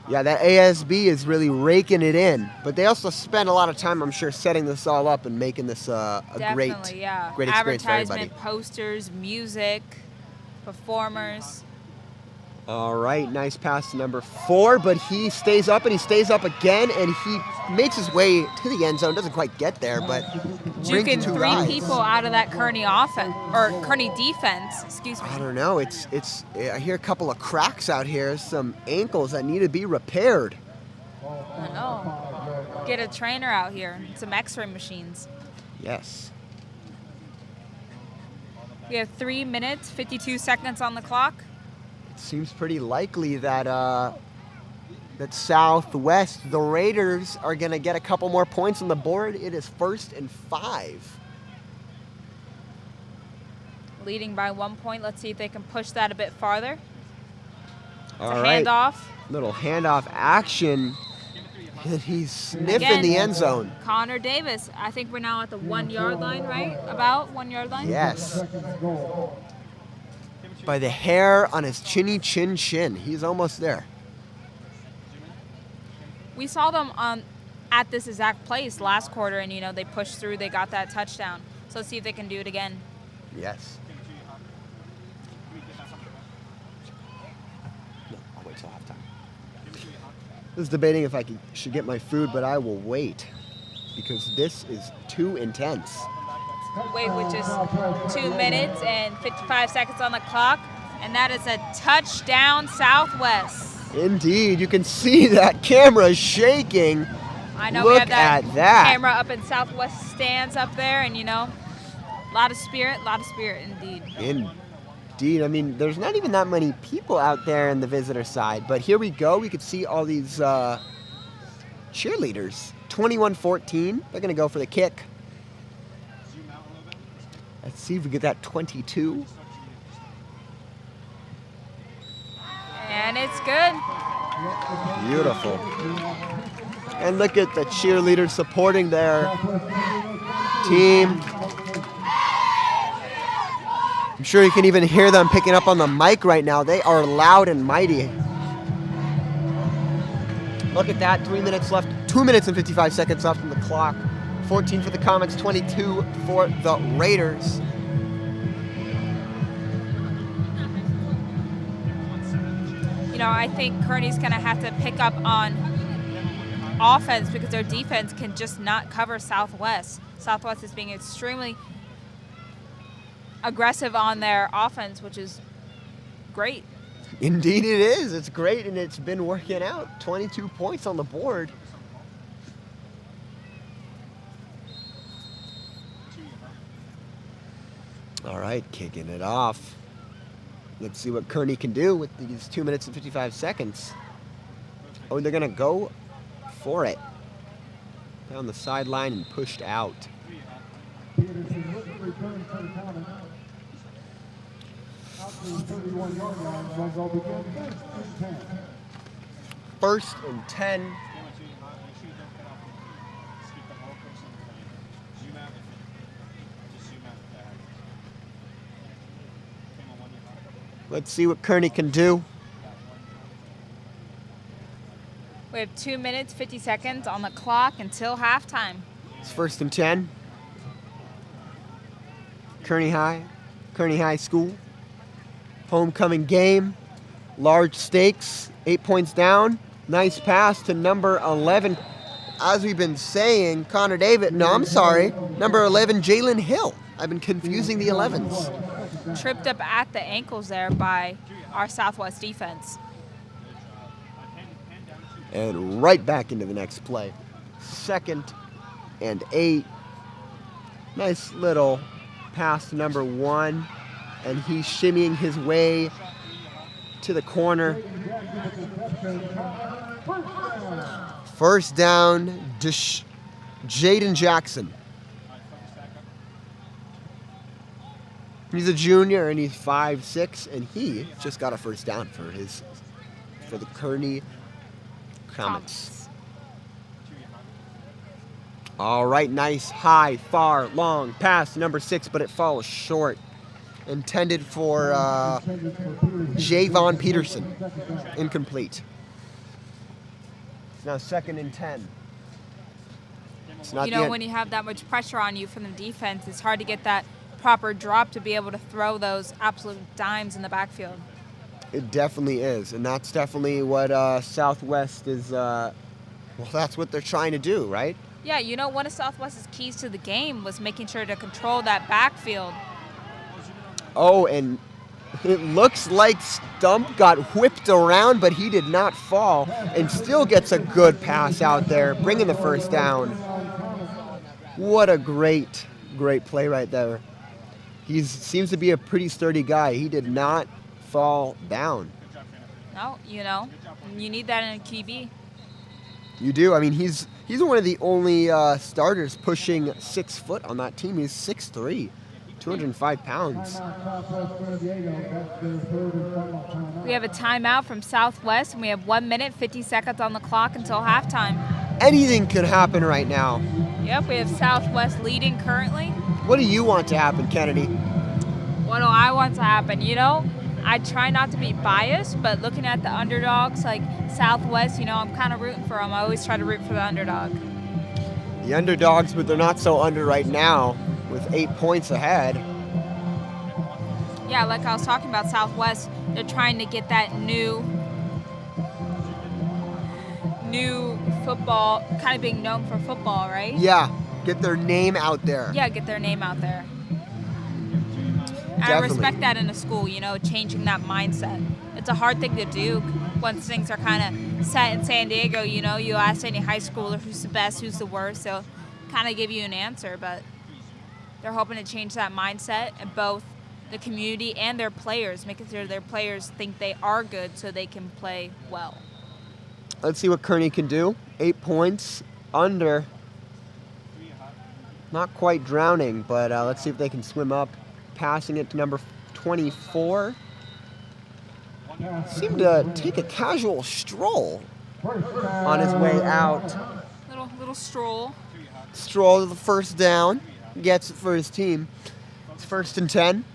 Yeah, that ASB is really raking it in. But they also spend a lot of time, I'm sure, setting this all up and making this a great
Definitely, yeah.
experience for everybody.
Advertisement, posters, music, performers.
All right, nice pass to number 4, but he stays up and he stays up again, and he makes his way to the end zone. Doesn't quite get there, but brings
Juking
2
3
guys.
people out of that Kearny offense, or Kearny defense, excuse me.
I don't know. It's. I hear a couple of cracks out here. Some ankles that need to be repaired.
I know. Get a trainer out here, some x-ray machines.
Yes.
We have 3 minutes, 52 seconds on the clock.
It seems pretty likely that that Southwest, the Raiders, are going to get a couple more points on the board. It is 1st and 5.
Leading by 1 point. Let's see if they can push that a bit farther. It's
All
a
right.
handoff.
Little handoff action. And he's sniffing
Again,
the end zone.
Connor Davis. I think we're now at the 1 yard line, right? About 1 yard line?
Yes. By the hair on his chinny chin chin. He's almost there.
We saw them at this exact place last quarter, and, you know, they pushed through. They got that touchdown. So let's see if they can do it again.
Yes. No, I'll wait till halftime. I was debating if I should get my food, but I will wait because this is too intense.
Wait, which is 2 minutes and 55 seconds on the clock, and that is a touchdown Southwest.
Indeed, you can see that camera shaking.
I know we
Look
have that,
at that.
camera up in Southwest stands up there, and, you know, a lot of spirit indeed.
Indeed. I mean, there's not even that many people out there in the visitor side, but here we go. We could see all these cheerleaders. 21-14. They're going to go for the kick. Let's see if we get that 22.
And it's good.
Beautiful. And look at the cheerleaders supporting their team. I'm sure you can even hear them picking up on the mic right now. They are loud and mighty. Look at that, 3 minutes left, 2 minutes and 55 seconds left on the clock. 14 for the Komets, 22 for the Raiders.
You know, I think Kearny's going to have to pick up on offense because their defense can just not cover Southwest. Southwest is being extremely aggressive on their offense, which is great.
Indeed it is. It's great, and it's been working out. 22 points on the board. All right, kicking it off. Let's see what Kearny can do with these 2 minutes and 55 seconds. Oh, they're going to go for it. Down the sideline and pushed out. First and 10.
Make sure you don't cut off the key. Just keep the whole person playing. Zoom out with it. Just zoom out with that. Come on, 1 yard.
Let's see what Kearny can do.
We have 2 minutes, 50 seconds on the clock until halftime.
It's first and 10. Kearny High School. Homecoming game. Large stakes. 8 points down. Nice pass to number 11. As we've been saying, Number 11, Jalen Hill. I've been confusing the 11s.
Tripped up at the ankles there by our Southwest defense.
And right back into the next play. 2nd and 8. Nice little pass to number 1. And he's shimmying his way to the corner. First down, Jaden Jackson. He's a junior and he's 5'6", and he just got a first down for the Kearny Komets. All right, nice high, far, long pass to number 6, but it falls short. Intended for Javon Peterson. Incomplete. It's now 2nd and 10. It's not
You know, when you have that much pressure on you from the defense, it's hard to get that proper drop to be able to throw those absolute dimes in the backfield.
It definitely is, and that's definitely what Southwest is. That's what they're trying to do, right?
Yeah, you know, one of Southwest's keys to the game was making sure to control that backfield.
Oh, and it looks like Stump got whipped around, but he did not fall, and still gets a good pass out there, bringing the first down. What a great play right there. He seems to be a pretty sturdy guy. He did not fall down.
No, you know, you need that in a QB.
You do. I mean, he's one of the only starters pushing 6 foot on that team. He's 6'3", 205 pounds.
We have a timeout from Southwest, and we have 1 minute, 50 seconds on the clock until halftime.
Anything could happen right now.
Yep, we have Southwest leading currently.
What do you want to happen, Kennedy?
What do I want to happen? You know, I try not to be biased, but looking at the underdogs like Southwest, you know, I'm kind of rooting for them. I always try to root for the underdog.
The underdogs, but they're not so under right now with 8 points ahead.
Yeah, like I was talking about Southwest, they're trying to get that new football, kind of being known for football, right?
Yeah, get their name out there.
Yeah, get their name out there. And I
Definitely.
respect that in a school, you know, changing that mindset. It's a hard thing to do once things are kind of set in San Diego. You know, you ask any high schooler who's the best, who's the worst, they'll kind of give you an answer, but they're hoping to change that mindset in both the community and their players, making sure their players think they are good so they can play well.
Let's see what Kearny can do. 8 points under. Not quite drowning, but let's see if they can swim up. Passing it to number 24. Seemed to take a casual stroll on his way out.
Little stroll.
Stroll to the first down. Gets it for his team. It's 1st and 10.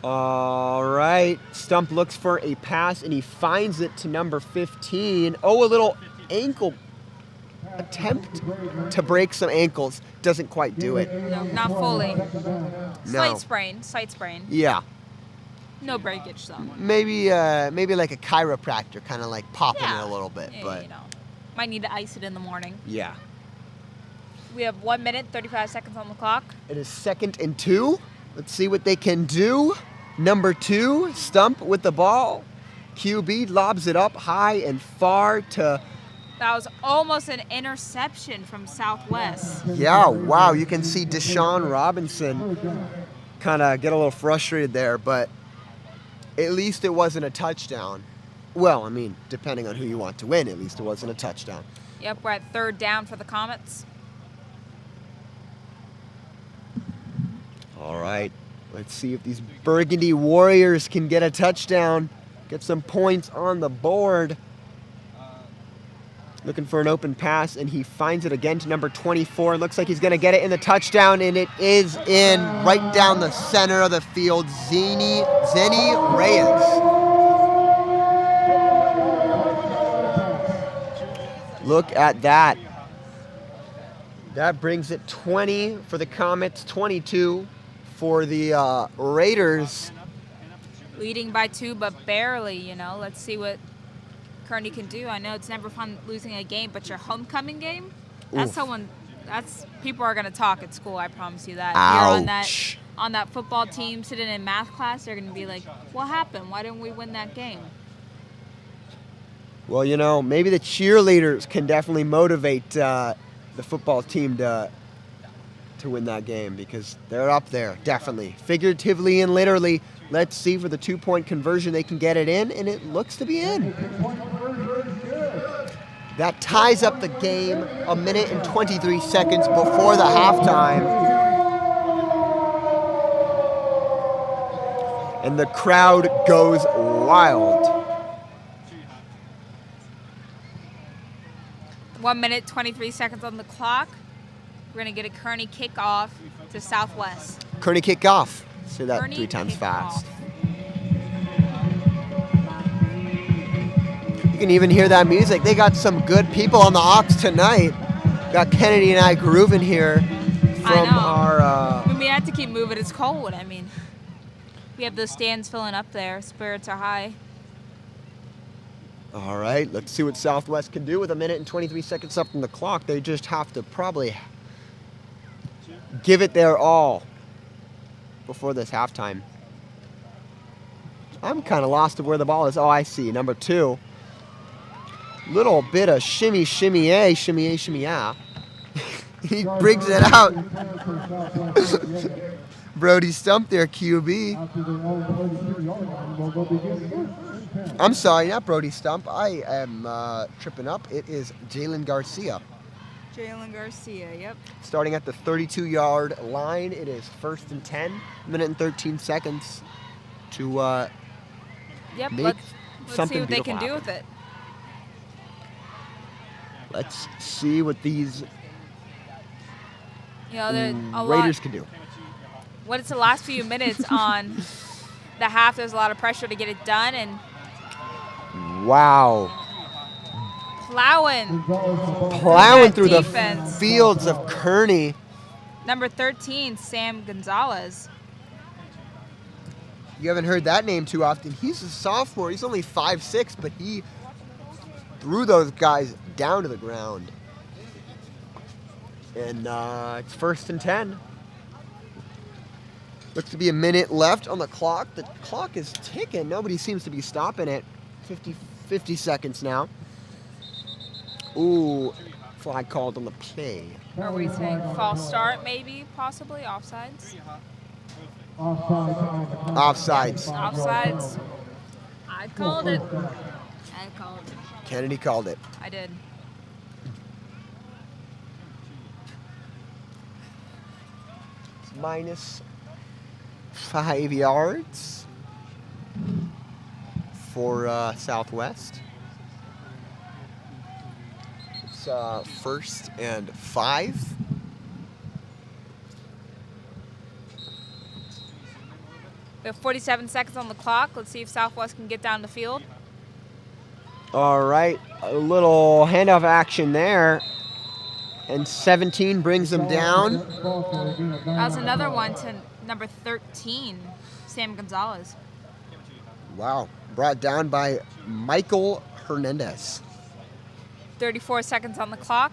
All right. Stump looks for a pass, and he finds it to number 15. Oh, a little ankle attempt to break some ankles. Doesn't quite do it.
No, not fully.
No.
Slight sprain.
Yeah.
No breakage, though.
Maybe like a chiropractor, kind of like popping it a little bit.
Yeah,
But
you know, might need to ice it in the morning.
yeah.
We have 1 minute, 35 seconds on the clock.
It is 2nd and 2. Let's see what they can do. Number 2, Stump with the ball. QB lobs it up high and far to...
That was almost an interception from Southwest.
Yeah, wow. You can see Deshaun Robinson kind of get a little frustrated there, but at least it wasn't a touchdown. Well, I mean, depending on who you want to win, at least it wasn't a touchdown.
Yep, we're at 3rd down for the Komets.
All right, let's see if these Burgundy Warriors can get a touchdown, get some points on the board. Looking for an open pass, and he finds it again to number 24. Looks like he's going to get it in the touchdown, and it is in right down the center of the field. Zeni Reyes. Look at that. That brings it 20 for the Komets, 22 for the Raiders.
Leading by 2, but barely, you know. Let's see what Kearny can do. I know it's never fun losing a game, but your homecoming game, that's people are gonna talk at school. I promise you that. If you're on that football team sitting in math class, they're gonna be like, "What happened? Why didn't we win that game?"
Well, you know, maybe the cheerleaders can definitely motivate the football team to win that game, because they're up there, definitely, figuratively and literally. Let's see for the 2-point conversion they can get it in, and it looks to be in. That ties up the game 1 minute and 23 seconds before the halftime. And the crowd goes wild.
1 minute, 23 seconds on the clock. We're going to get a Kearny kickoff to Southwest.
Kearny kickoff. Say that
Kearny
3 times fast. You can even hear that music. They got some good people on the aux tonight. Got Kennedy and I grooving here from our...
we have to keep moving. It's cold. I mean, we have those stands filling up there. Spirits are high.
All right, let's see what Southwest can do with 1 minute and 23 seconds up on the clock. They just have to probably give it their all before this halftime. I'm kind of lost of where the ball is. Oh, I see. Number 2. Little bit of shimmy, shimmy-a, shimmy-a, shimmy-a. He brings it out. Brody Stump there, QB. I'm sorry, not Brody Stump. I am tripping up. It is Jalen Garcia.
Jalen Garcia, yep.
Starting at the 32-yard line, it is 1st and 10, 1 minute and 13 seconds to
yep,
make
let's
something
see what they
beautiful
can do
happen.
with it.
Let's see what these Raiders can do.
What it's the last few minutes on the half, there's a lot of pressure to get it done, and
wow.
Plowing
Through
defense.
The fields of Kearny.
Number 13, Sam Gonzalez.
You haven't heard that name too often. He's a sophomore. He's only 5'6", but he threw those guys down to the ground. And it's 1st and 10. Looks to be a minute left on the clock. The clock is ticking. Nobody seems to be stopping it. 50 seconds now. Ooh, flag called on the play.
Are we saying false start, maybe, possibly? Offsides?
Offsides.
Offsides. I called it.
Kennedy called it.
I did.
It's minus 5 yards for Southwest. It's 1st and 5.
We have 47 seconds on the clock. Let's see if Southwest can get down the field.
All right, a little handoff action there. And 17 brings them down.
That was another one to number 13, Sam Gonzalez.
Wow, brought down by Michael Hernandez.
34 seconds on the clock.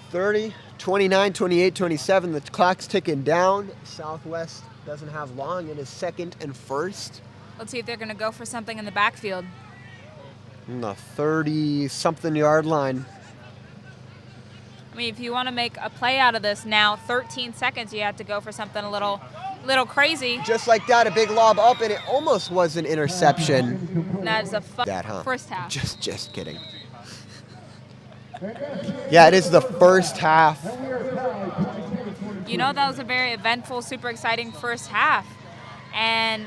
30, 29, 28, 27. The clock's ticking down. Southwest doesn't have long. It is 2nd and 1st.
Let's see if they're going to go for something in the backfield.
On the 30-something yard line.
I mean, if you want to make a play out of this now, 13 seconds, you have to go for something a little crazy.
Just like that, a big lob up, and it almost was an interception.
That is a first half.
Just kidding. Yeah, it is the first half.
You know, that was a very eventful, super exciting first half. And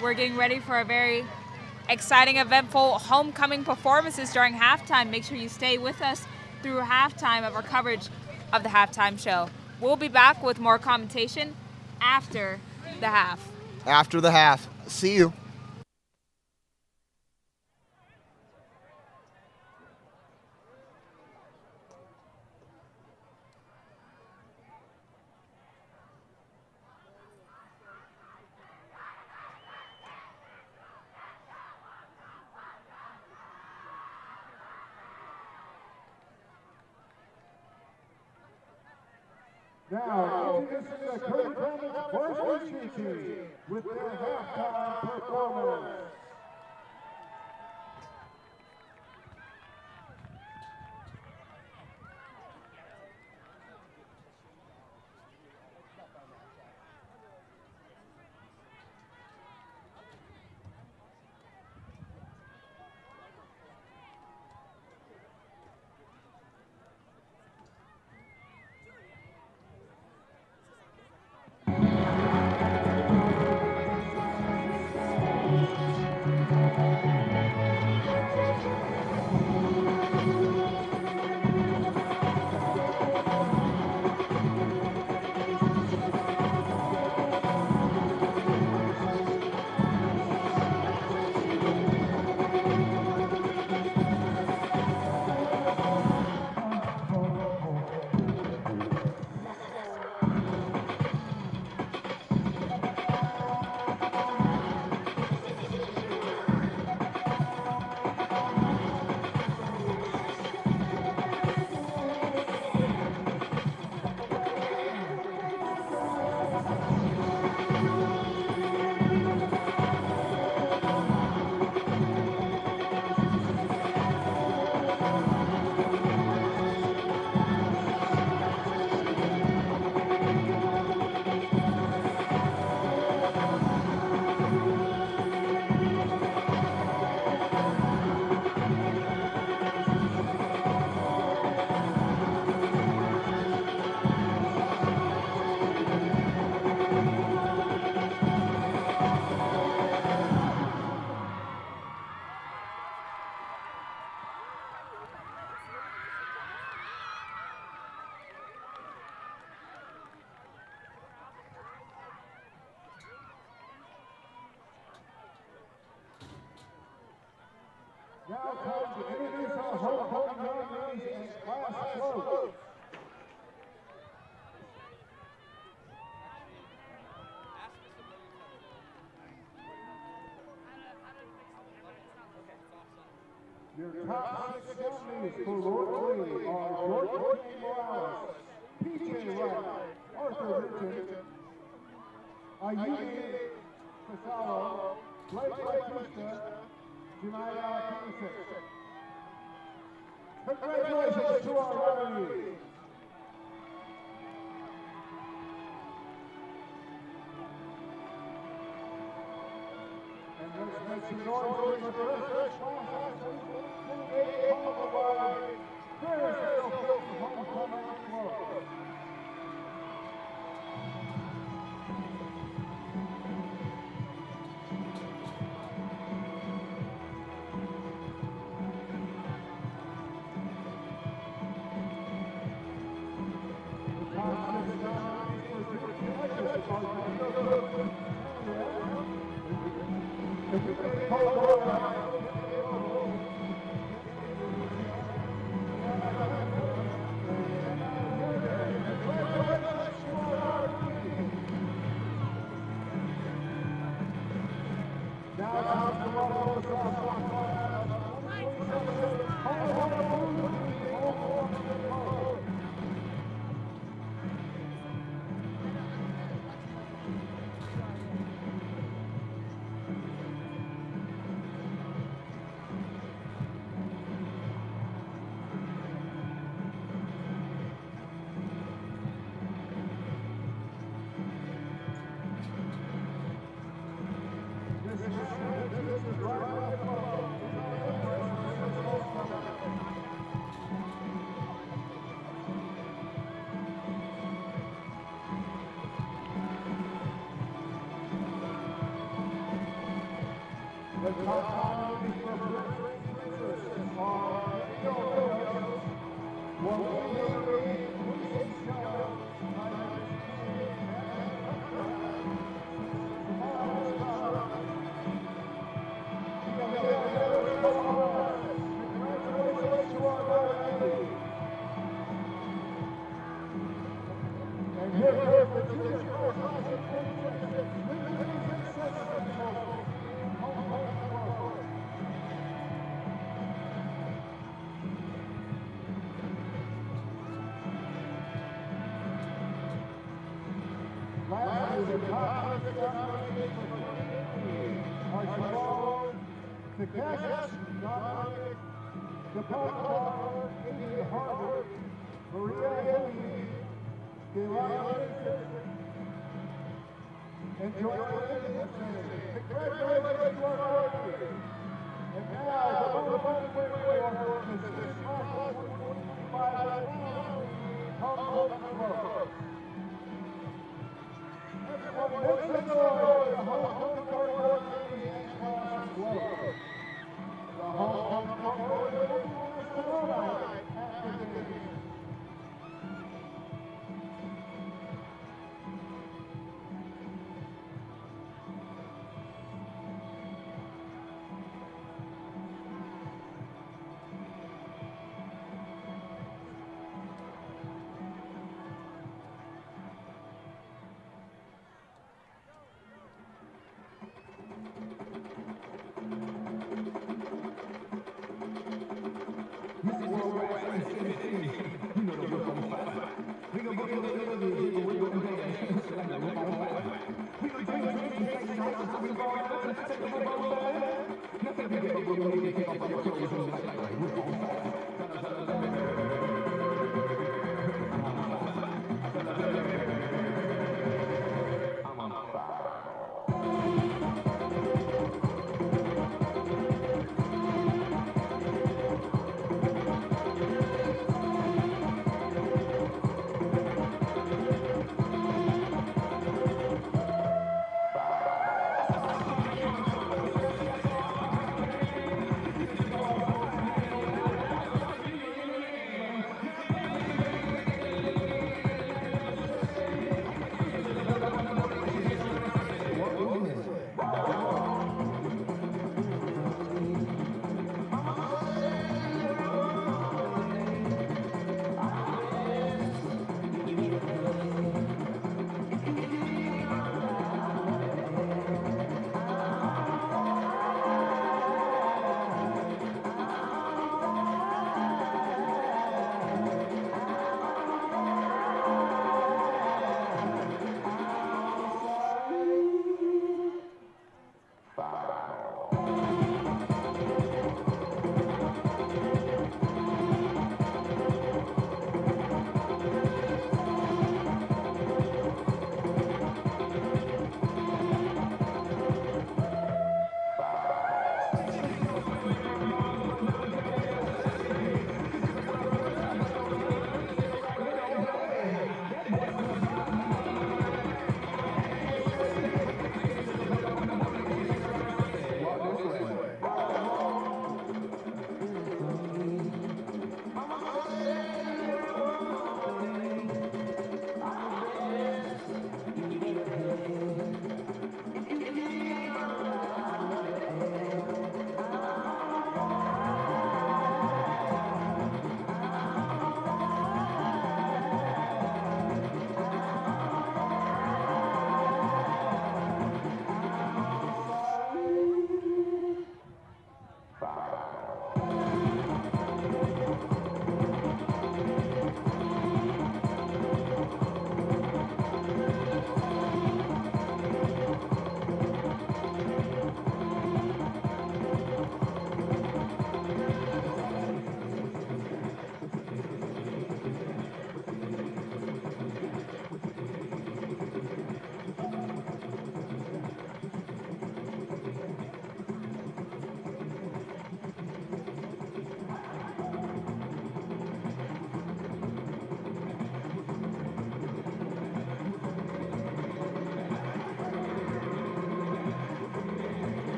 we're getting ready for a very exciting, eventful homecoming performances during halftime. Make sure you stay with us through halftime of our coverage of the halftime show. We'll be back with more commentation after the half.
After the half. See you.
Now, introducing the Komets varsity team with their halftime performance. Now time to introduce our homecoming young ladies in class float. Your top 6 young ladies for Lord Lee are George K. Morales, PJ Wright, Arthur Richard, Ayubi Casalo, Blake Batista, Jemiah Komets. Congratulations to our ladies. And let's make some noise for the first class. Homecoming float. This is The Cash, Dominic, the Power, Amy Harvard, Maria Henry, and Joanne. Congratulations to our archers. And now, the motherfucking winner for the 6 class 125 Komets Club. Everyone, make some noise for the homecoming guard class club. The homecoming guard will be with us tonight after the game.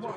Do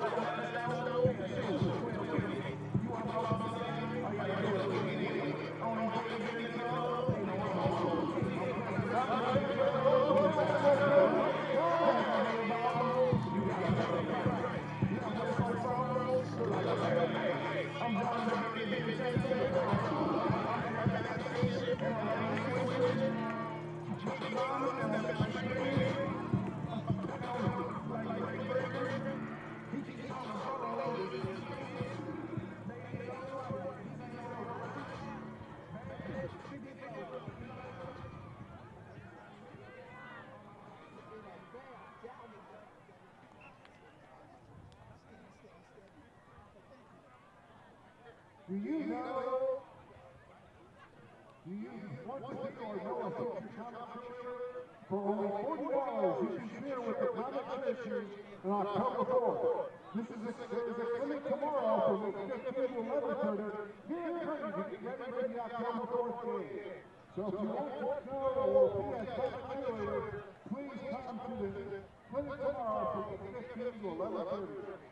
you want to see or know a future comic creator? For only $40, you can share with the comic issues on October 4th. This is a clinic tomorrow from 6:30 to 11:30 here in Kearny to get ready for the October 4th game. So if you want to know or be a comic creator, please come to the clinic tomorrow from 6:30 to 11:30.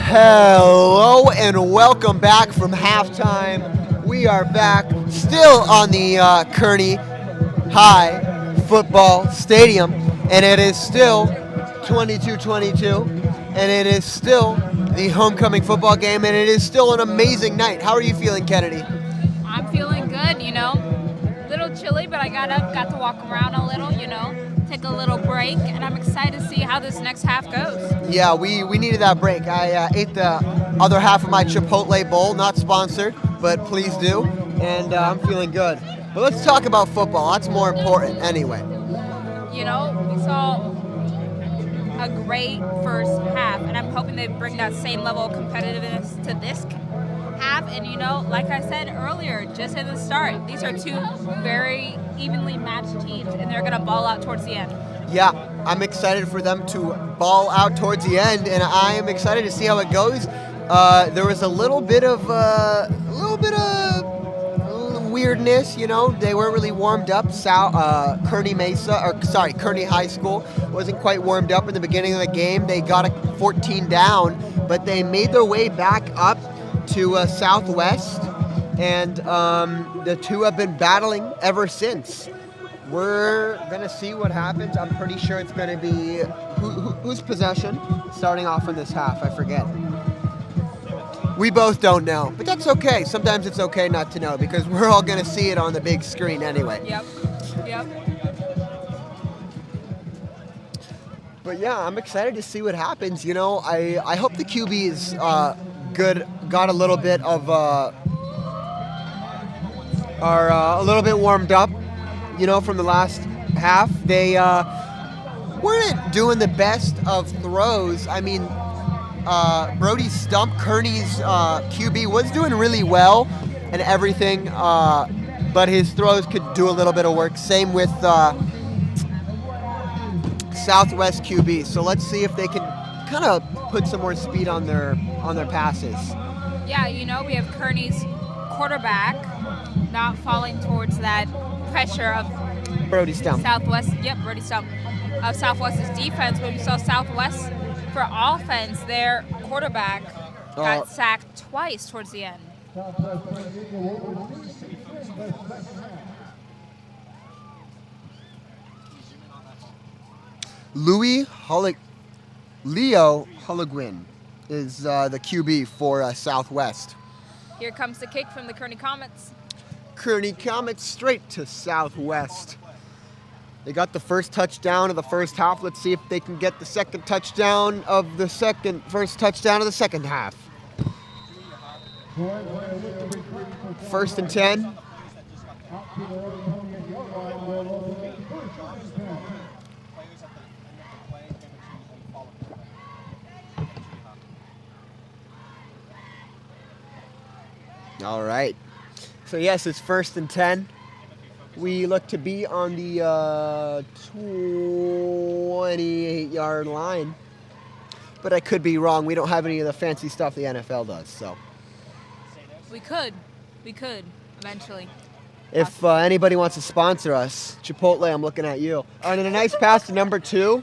Hello and welcome back from halftime. We are back still on the Kearny High Football Stadium, and it is still 22-22, and it is still the homecoming football game, and it is still an amazing night. How are you feeling, Kennedy?
I'm feeling good, a little chilly, but I got up, got to walk around a little, take a little break, and I'm excited to see how this next half goes.
Yeah, we needed that break. I ate the other half of my Chipotle bowl, not sponsored, but please do, and I'm feeling good. But let's talk about football. That's more important anyway.
We saw a great first half, and I'm hoping they bring that same level of competitiveness to this half. And, like I said earlier, just at the start, these are two very evenly matched teams, and they're going to ball out towards the end.
Yeah, I'm excited for them to ball out towards the end, and I am excited to see how it goes. There was a little bit of weirdness, They weren't really warmed up. Kearny High School wasn't quite warmed up in the beginning of the game. They got a 14 down, but they made their way back up to Southwest, and the two have been battling ever since. We're going to see what happens. I'm pretty sure it's going to be whose possession starting off in this half. I forget. We both don't know, but that's okay. Sometimes it's okay not to know because we're all going to see it on the big screen anyway.
Yep.
But yeah, I'm excited to see what happens. I hope the QB is good. Got a little bit of a little bit warmed up, from the last half. They weren't doing the best of throws. I mean, Brody Stump, Kearny's QB, was doing really well and everything, but his throws could do a little bit of work. Same with Southwest QB. So let's see if they can kind of put some more speed on their passes.
Yeah, we have Kearny's quarterback not falling towards that pressure of
Brody Stump.
Brody Stump of Southwest's defense. But we saw Southwest for offense, their quarterback got sacked twice towards the end.
Leo Hulligwin is the QB for Southwest.
Here comes the kick from the Kearny Komets.
Kearny Komets straight to Southwest. They got the first touchdown of the first half. Let's see if they can get the second touchdown of the first touchdown of the second half. 1st and 10. All right. So yes, it's 1st and 10. We look to be on the 28-yard line. But I could be wrong. We don't have any of the fancy stuff the NFL does. So
We could eventually.
if anybody wants to sponsor us, Chipotle, I'm looking at you. And then a nice pass to number 2,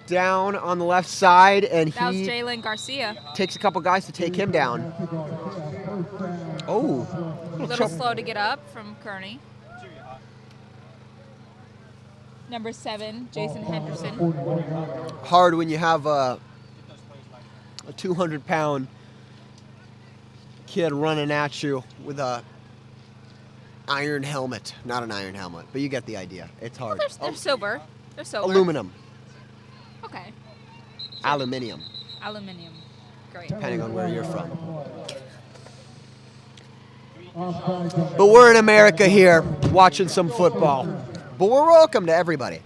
down on the left side, and
That was
he
Jalen Garcia.
takes a couple guys to take him down. Oh,
A little slow to get up from Kearny. Number 7, Jason Henderson.
hard when you have a 200-pound kid running at you with a iron helmet. Not an iron helmet, but you get the idea. It's hard.
They're silver. They're silver.
Aluminum.
Okay.
Aluminium,
Aluminium. Great.
depending on where you're from. But we're in America here watching some football. But we're welcome to everybody.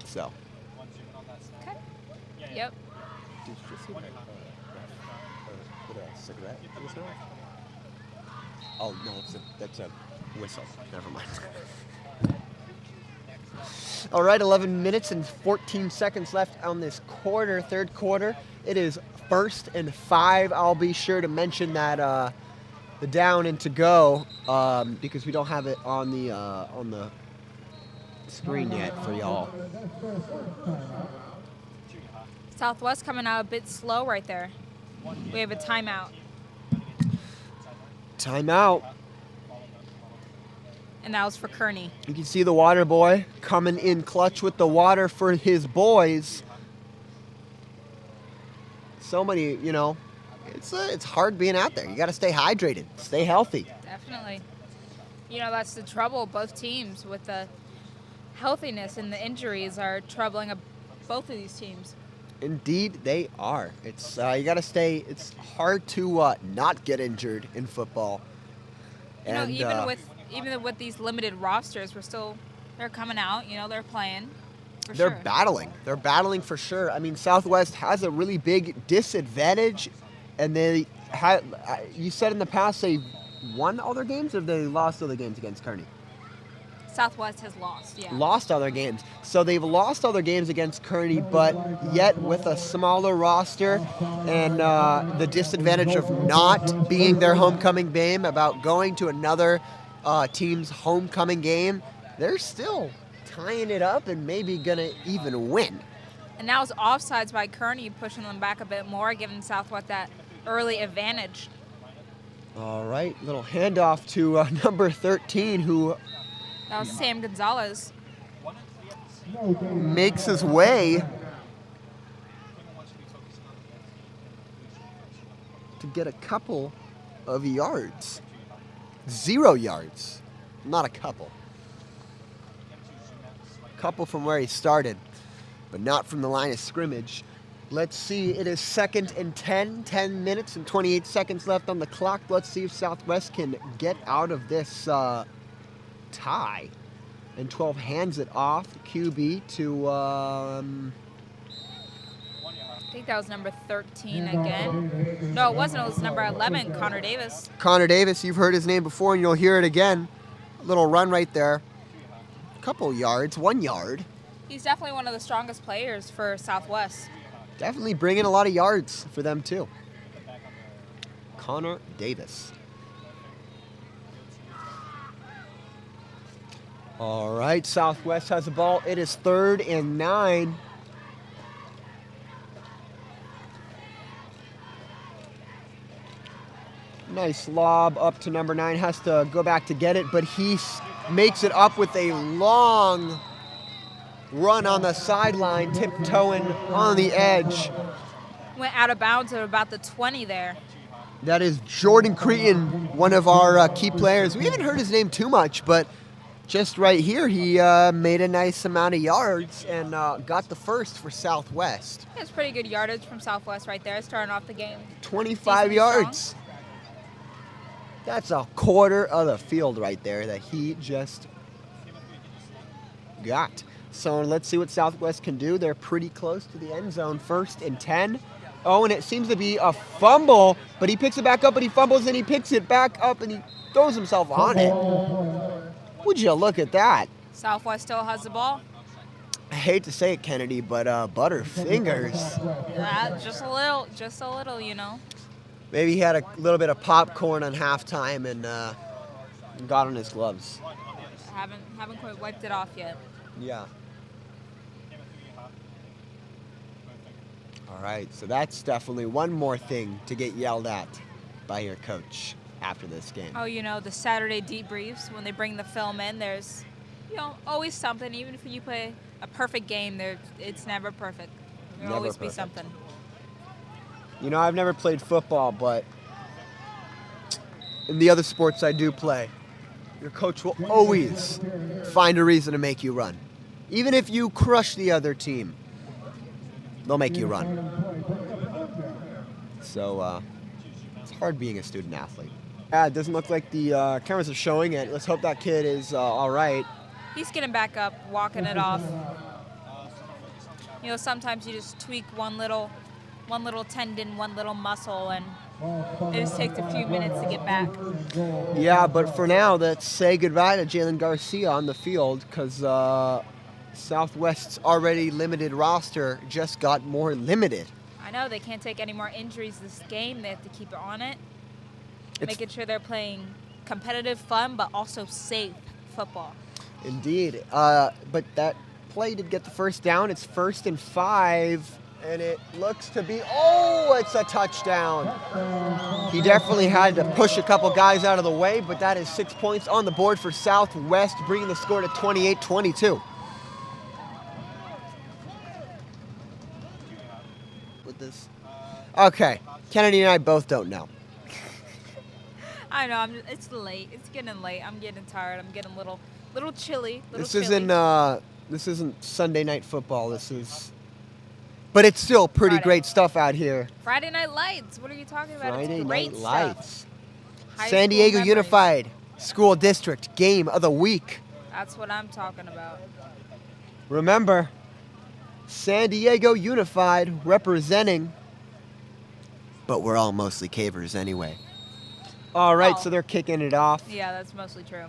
So.
Okay. Yep.
Oh, no, that's a whistle. Never mind. All right, 11 minutes and 14 seconds left on this quarter, third quarter. It is 1st and 5. I'll be sure to mention that the down and to go because we don't have it on the screen yet for y'all.
Southwest coming out a bit slow right there. We have a timeout.
Timeout.
And that was for Kearny.
You can see the water boy coming in clutch with the water for his boys. So many, it's hard being out there. You got to stay hydrated, stay healthy.
Definitely. That's the trouble. Both teams with the healthiness and the injuries are troubling both of these teams.
Indeed, they are. It's you got to stay. It's hard to not get injured in football. And
even with these limited rosters, they're coming out. They're playing.
They're
sure.
battling. They're battling for sure. I mean, Southwest has a really big disadvantage, and you said in the past they won all their games, or they lost all their games against Kearny?
Southwest has lost, yeah.
Lost all their games. So they've lost all their games against Kearny, but yet with a smaller roster and the disadvantage of not being their homecoming game, about going to another team's homecoming game, they're still tying it up and maybe going to even win.
And now it's offsides by Kearny, pushing them back a bit more, giving Southwest that early advantage.
All right, little handoff to number 13, who
That was Sam Gonzalez.
makes his way to get a couple of yards. 0 yards, not a couple. Couple from where he started, but not from the line of scrimmage. Let's see, it is 2nd and 10, 10 minutes and 28 seconds left on the clock. Let's see if Southwest can get out of this tie. And 12 hands it off, QB to
I think that was number 13 again. No, it wasn't. It was number 11, Connor Davis.
Connor Davis. You've heard his name before, and you'll hear it again. Little run right there. Couple yards, 1 yard.
He's definitely one of the strongest players for Southwest.
Definitely bringing a lot of yards for them, too. Connor Davis. All right, Southwest has the ball. It is 3rd and 9. Nice lob up to number 9. Has to go back to get it, but he makes it up with a long run on the sideline, tiptoeing on the edge.
Went out of bounds at about the 20 there.
That is Jordan Cretan, one of our key players. We haven't heard his name too much, but just right here, he made a nice amount of yards and got the first for Southwest.
It's pretty good yardage from Southwest right there, starting off the game.
25
Decently
yards.
strong.
That's a quarter of the field right there that he just got. So let's see what Southwest can do. They're pretty close to the end zone, 1st and 10. Oh, and it seems to be a fumble, but he picks it back up and he fumbles and he picks it back up and he throws himself on it. Would you look at that?
Southwest still has the ball.
I hate to say it, Kennedy, but Butterfingers.
Just a little, you know.
Maybe he had a little bit of popcorn on halftime and got on his gloves.
Haven't quite wiped it off yet.
Yeah. All right, so that's definitely one more thing to get yelled at by your coach after this game.
Oh, you know, the Saturday debriefs, when they bring the film in, there's, always something. Even if you play a perfect game, it's never perfect. There'll always be something.
You know, I've never played football, but in the other sports I do play, your coach will always find a reason to make you run. Even if you crush the other team, they'll make you run. So it's hard being a student athlete. Yeah, it doesn't look like the cameras are showing it. Let's hope that kid is all right.
He's getting back up, walking it off. Sometimes you just tweak one little tendon, one little muscle, and it just takes a few minutes to get back.
Yeah, but for now, let's say goodbye to Jalen Garcia on the field because Southwest's already limited roster just got more limited.
I know, they can't take any more injuries this game. They have to keep it on it. Making sure they're playing competitive, fun, but also safe football. Indeed.
But that play did get the first down. It's 1st and 5, and it looks to be, it's a touchdown. He definitely had to push a couple guys out of the way, but that is 6 points on the board for Southwest, bringing the score to 28-22. With this. Okay, Kennedy and I both don't know.
I know, it's late. It's getting late. I'm getting tired. I'm getting a little chilly.
This isn't Sunday night football. But it's still pretty great stuff out here.
Friday Night Lights. What are you talking about?
Friday
it's great
Night Lights.
School
San Diego
memories.
Unified School District Game of the Week.
That's what I'm talking about.
Remember, San Diego Unified representing, but we're all mostly cavers anyway. All right, so they're kicking it off.
Yeah, that's mostly true.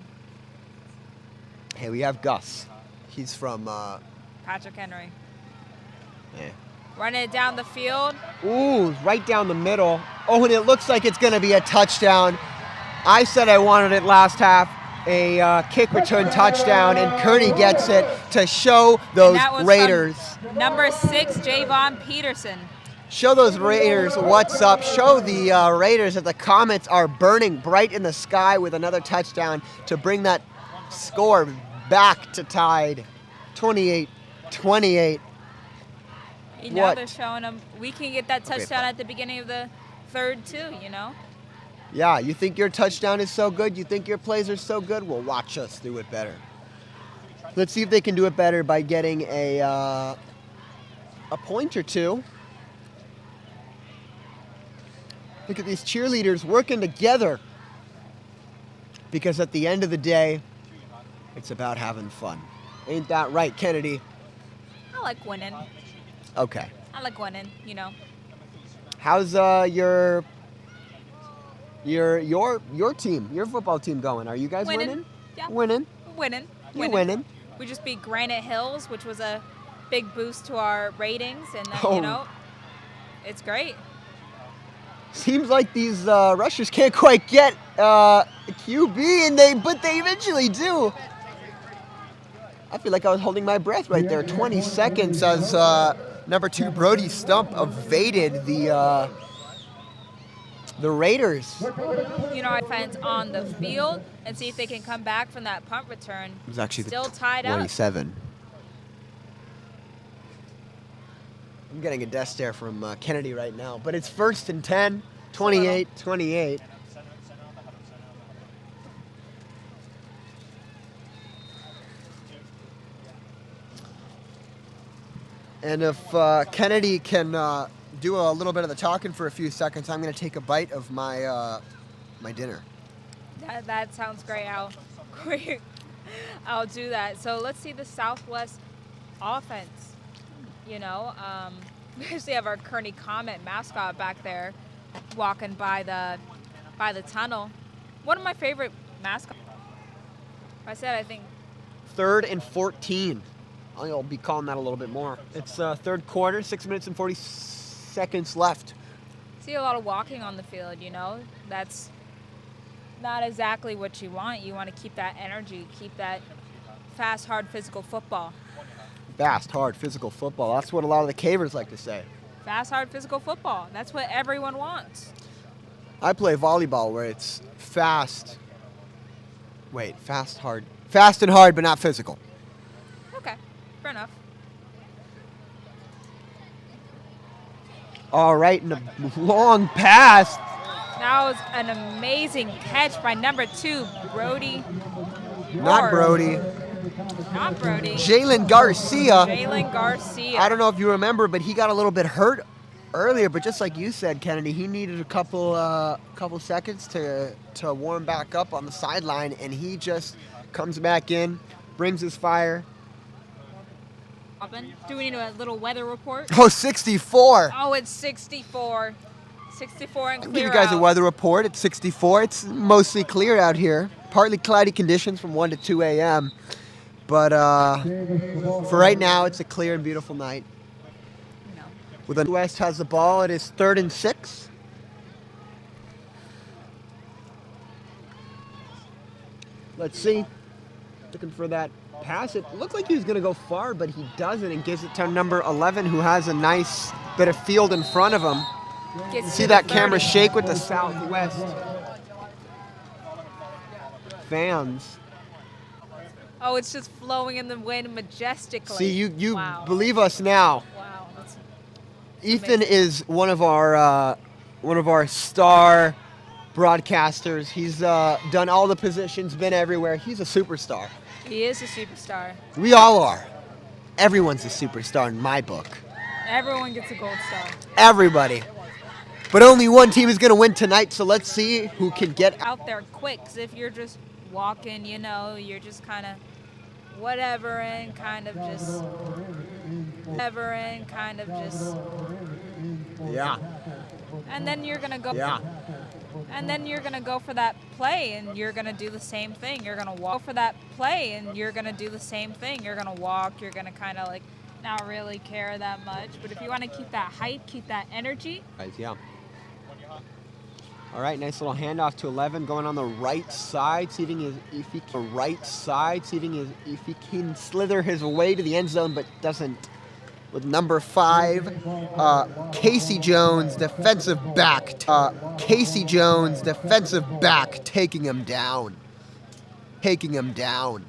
Hey, we have Gus. He's from
Patrick Henry.
Yeah.
Running it down the field.
Ooh, right down the middle. Oh, and it looks like it's going to be a touchdown. I said I wanted it last half. A kick return touchdown, and Kearny gets it to show those Raiders.
Number 6, Javon Peterson.
Show those Raiders what's up. Show the Raiders that the Komets are burning bright in the sky with another touchdown to bring that score back to tied. 28-28.
Now they're showing them we can get that touchdown at the beginning of the third too,
Yeah, you think your touchdown is so good? You think your plays are so good? Well, watch us do it better. Let's see if they can do it better by getting a point or two. Look at these cheerleaders working together. Because at the end of the day, it's about having fun. Ain't that right, Kennedy?
I like winning.
Okay.
I like winning,
How's your team, your football team going? Are you guys winning?
Yeah.
Winning. You're winning.
We just beat Granite Hills, which was a big boost to our ratings, and then, it's great.
Seems like these rushers can't quite get a QB, but they eventually do. I feel like I was holding my breath right there. 20 seconds as number 2 Brody Stump evaded the Raiders.
Offense on the field and see if they can come back from that punt return.
It was actually
still tied up.
27. I'm getting a death stare from Kennedy right now, but it's 1st and 10, 28-28. And if Kennedy can do a little bit of the talking for a few seconds, I'm going to take a bite of my my dinner.
That sounds great. I'll do that. So let's see the Southwest offense. You know, we actually have our Kearny Komet mascot back there, walking by the tunnel. One of my favorite mascots. I said I think
3rd and 14. I'll be calling that a little bit more. It's third quarter, 6 minutes and 40 seconds left.
see a lot of walking on the field. You know, that's not exactly what you want. You want to keep that energy, keep that fast, hard, physical football.
Fast, hard, physical football. That's what a lot of the cavers like to say.
Fast, hard, physical football. That's what everyone wants.
I play volleyball where it's fast. Wait, fast, hard. Fast and hard, but not physical.
Okay, fair enough.
All right, and a long pass.
That was an amazing catch by number 2, Brody.
Not
Ward.
Brody.
Not Brody.
Jalen Garcia.
Jalen Garcia.
I don't know if you remember, but he got a little bit hurt earlier. But just like you said, Kennedy, he needed a couple seconds to warm back up on the sideline, and he just comes back in, brings his fire.
Do we need a little weather report?
Oh, 64.
Oh, it's 64. 64 and
I'll
clear
give you guys a
out.
weather report. It's 64. It's mostly clear out here. Partly cloudy conditions from 1 to 2 a.m. But for right now, it's a clear and beautiful night.
No.
With the West has the ball. It is 3rd and 6. Let's see. Looking for that pass. It looked like he was going to go far, but he doesn't, and gives it to number 11, who has a nice bit of field in front of him.
Gets
See
to
that
the
camera
30.
shake with the Southwest fans.
Oh, it's just flowing in the wind majestically.
See, you
Wow.
believe us now.
Wow. That's
Ethan is one of our star broadcasters. He's done all the positions, been everywhere. He's a superstar.
He is a superstar.
We all are. Everyone's a superstar in my book.
Everyone gets a gold star.
Everybody. But only one team is going to win tonight, so let's see who can get out.
Out there quick, 'cause if you're just walking, you know, you're just kind of whatever and kind of just whatever and kind of just,
Yeah.
and then you're gonna go.
Yeah.
And then you're gonna go for that play, and you're gonna do the same thing. You're gonna walk for that play, and you're gonna do the same thing. You're gonna walk. You're gonna kind of like not really care that much. But if you want to keep that height, keep that energy.
Guys, yeah. All right, nice little handoff to 11, going on the right side, see if he can slither his way to the end zone, but doesn't. With number 5, Casey Jones, defensive back. Casey Jones, defensive back, taking him down. Taking him down.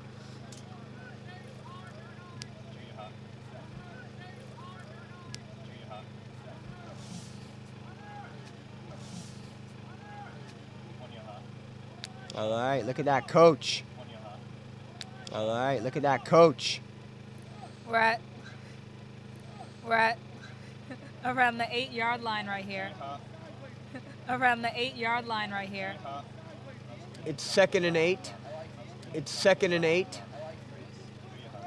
All right, look at that coach. All right, look at that coach.
We're at around the 8-yard line right here. Around the 8-yard line right here.
It's 2nd and 8. It's 2nd and 8.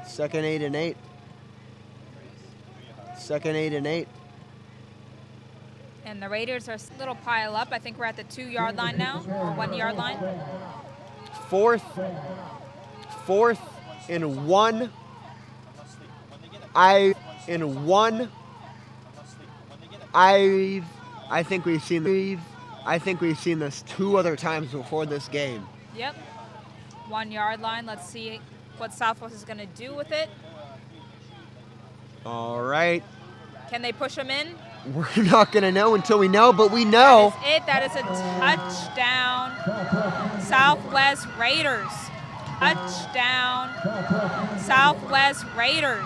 2nd 8 and 8. 2nd 8 and 8.
And the Raiders are a little pile up. I think we're at the 2-yard line now, or 1-yard line.
4th and 1. I think we've seen this 2 other times before this game.
Yep. 1-yard line. Let's see what Southwest is going to do with it.
All right.
Can they push them in?
We're not going to know until we know, but we know.
That is a touchdown. Southwest Raiders. Touchdown. Southwest Raiders.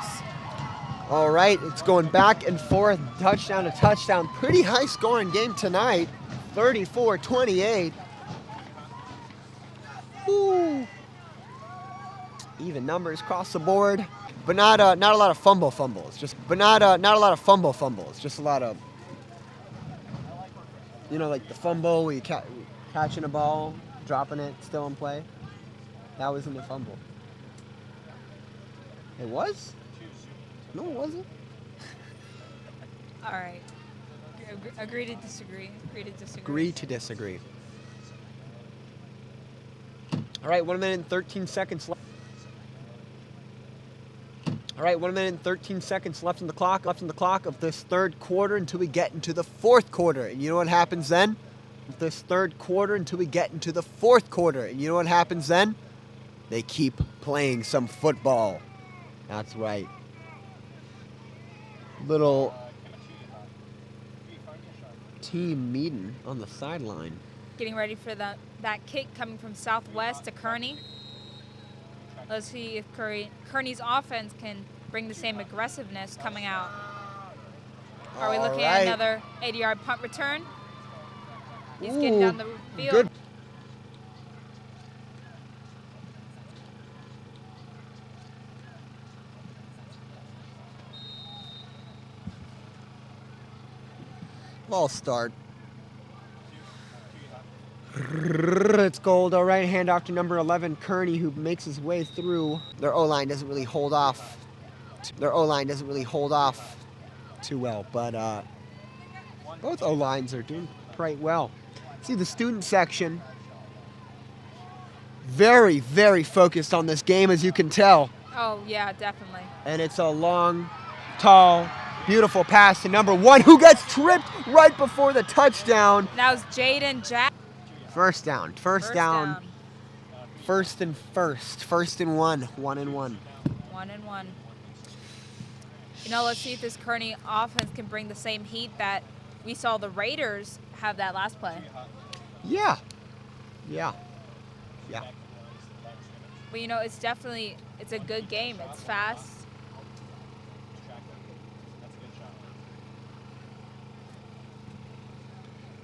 All right, it's going back and forth, touchdown to touchdown. Pretty high scoring game tonight, 34-28. Ooh. Even numbers across the board. but not a lot of fumbles. Just not a lot of fumbles. Just a lot of, like the fumble where you catching a ball, dropping it, still in play. That wasn't a fumble. It was? No, it wasn't.
All right. Agree to disagree.
Agree to disagree. All right, 1 minute and 13 seconds left. All right, 1 minute and 13 seconds left on the clock of this third quarter until we get into the fourth quarter. And you know what happens then? This third quarter until we get into the fourth quarter. And you know what happens then? They keep playing some football. That's right. Little team meeting on the sideline.
Getting ready for that kick coming from Southwest to Kearny. Let's see if Kearny's offense can bring the same aggressiveness coming out. Are we looking at another 80-yard punt return? He's getting down the field.
Good. False start. It's gold. All right, hand off to number 11, Kearny, who makes his way through. Their O-line doesn't really hold off. Too well, but both O-lines are doing quite well. See the student section. Very, very focused on this game, as you can tell.
Oh, yeah, definitely.
And it's a long, tall, beautiful pass to number 1, who gets tripped right before the touchdown.
That was Jaden Jack.
First down. First and one. 1 and 1.
1 and 1. Let's see if this Kearny offense can bring the same heat that we saw the Raiders have that last play.
Yeah.
But it's a good game. It's fast.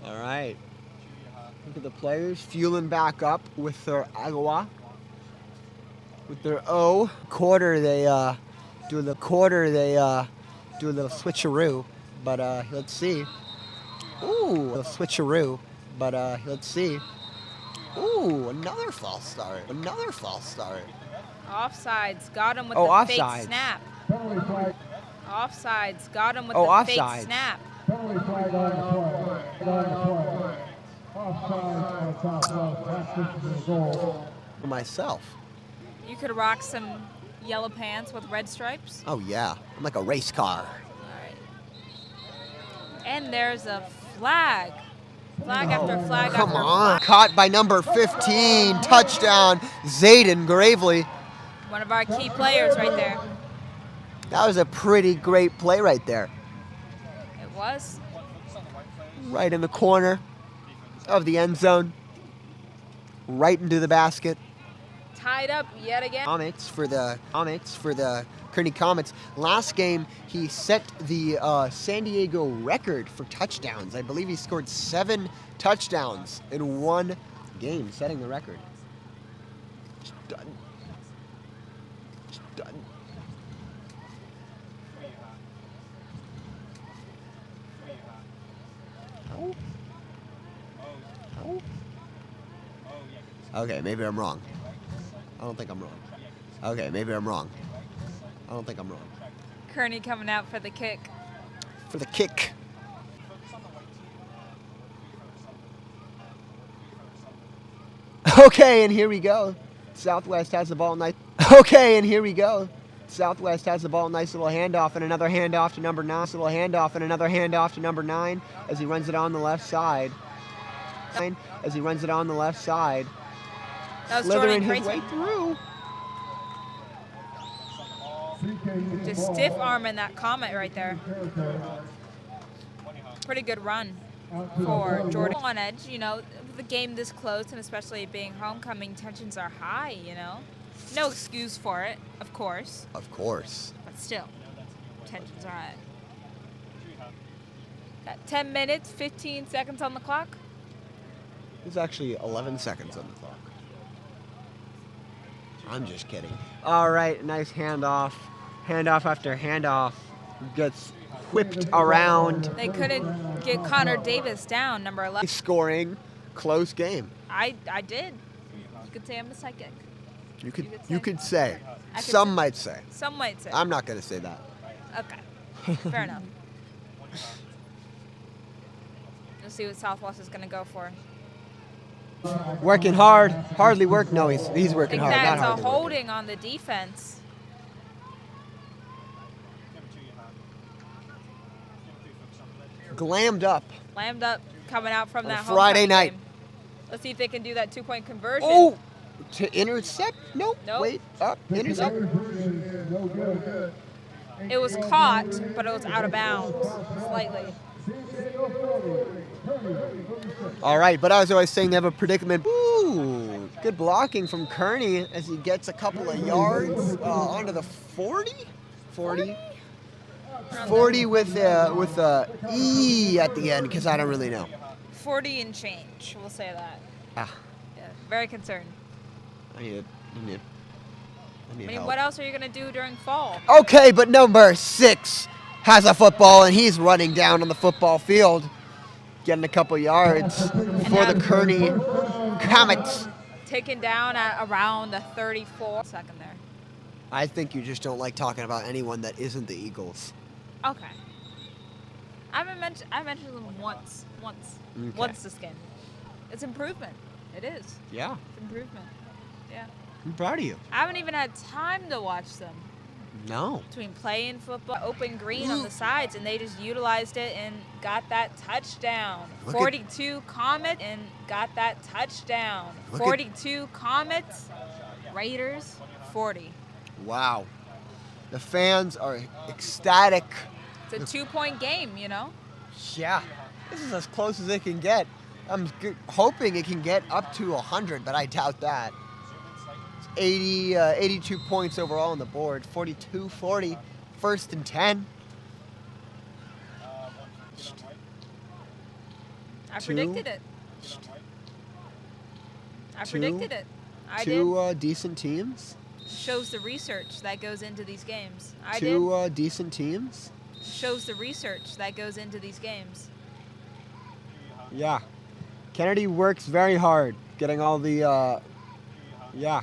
All right. Look at the players fueling back up with their agua. With their O. Quarter, they do a little switcheroo. But let's see. Ooh, a switcheroo. But let's see. Ooh, another false start.
Offsides. Got him with the fake snap. Offsides. Got him with the fake snap.
Penalty flag on the play. Offside on Southwest. Last distance of the goal.
For myself.
You could rock some yellow pants with red stripes.
Oh, yeah. I'm like a race car.
All right. And there's a flag. Flag after flag after flag.
Come on. Caught by number 15. Touchdown, Zayden Gravely.
One of our key players right there.
That was a pretty great play right there.
It was.
Right in the corner of the end zone. Right into the basket.
Tied up yet again.
Komets for the Kearny Komets. Last game, he set the San Diego record for touchdowns. I believe he scored 7 touchdowns in one game, setting the record. Done. Okay, maybe I'm wrong. I don't think I'm wrong. Okay, maybe I'm wrong. I don't think I'm wrong.
Kearny coming out for the kick.
For the kick. Okay, and here we go. Southwest has the ball. Nice. Okay, and here we go. Southwest has the ball. Nice little handoff and another handoff to number 9. Nice little handoff and another handoff to number 9 as he runs it on the left side. That was slithering his way through.
Just stiff arming that Komet right there. Pretty good run for Jordan. On edge, with the game this close and especially being homecoming, tensions are high, No excuse for it, of course.
Of course.
But still, tensions are high. Got 10 minutes, 15 seconds on the clock.
There's actually 11 seconds on the clock. I'm just kidding. All right, nice handoff Handoff after handoff gets whipped around.
They couldn't get Connor Davis down, number 11.
Scoring, close game.
I did. You could say I'm a psychic.
You could say.
I could
Some
say.
might say.
Some might say.
I'm not going to say that.
Okay. Fair enough. Let's see what Southwest is going to go for.
Working hard. Hardly work. No, he's
I
working
think
hard. Not
that's a
hardly working.
holding on the defense.
Glammed up.
Lammed up coming out from
On
that
Friday
homecoming
night.
game. Let's see if they can do that 2-point conversion.
Oh! To intercept? Nope.
Nope.
Wait. Up. Intercept.
It was caught, but it was out of bounds slightly.
All right, but as I was saying, they have a predicament. Ooh, good blocking from Kearny as he gets a couple of yards onto the 40? 40? 40 with a E at the end, because I don't really know.
40 and change, we'll say that.
Ah,
Yeah, very concerned.
I need
I mean,
help.
what else are you going to do during fall?
Okay, but number 6 has a football, and he's running down on the football field, getting a couple yards for the Kearny Komets.
Taken down at around the 34 second there.
I think you just don't like talking about anyone that isn't the Eagles.
Okay. I mentioned them once
Okay.
this game. It's improvement. It is.
Yeah,
It's improvement. Yeah.
I'm proud of you.
I haven't even had time to watch them.
No.
Between playing football, open green on the sides, and they just utilized it and got that touchdown.
Look at-
42 Komets and got that touchdown.
Look at-
42 Komets, Raiders 40.
Wow. The fans are ecstatic.
It's a 2-point game, you know?
Yeah. This is as close as it can get. I'm hoping it can get up to 100, but I doubt that. It's 82 points overall on the board. 42-40. First and 10.
I
Two.
predicted it. I
Two.
predicted it. I
Two decent teams.
did. Shows the research that goes into these games. I
Two decent teams.
did. Shows the research that goes into these games.
Yeah. Kennedy works very hard getting all the, yeah.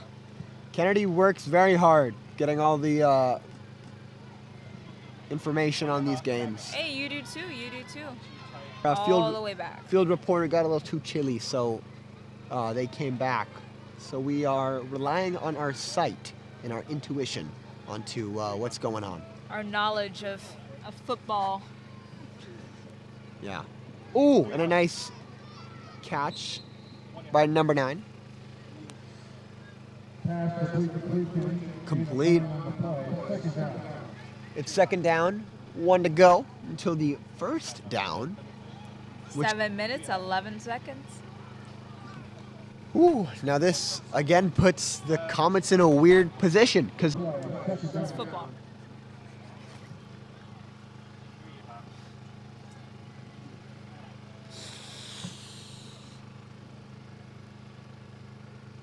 Kennedy works very hard getting all the information on these games.
Hey, you do too. You do too.
Uh,
All the way back.
Field reporter got a little too chilly, so they came back. So we are relying on our sight and our intuition onto what's going on.
Our knowledge of football.
Yeah. Ooh, and a nice catch by number 9. Complete. It's second down, 1 to go until the first down. Which-
7 minutes, 11 seconds.
Ooh, now this again puts the Komets in a weird position because
It's football.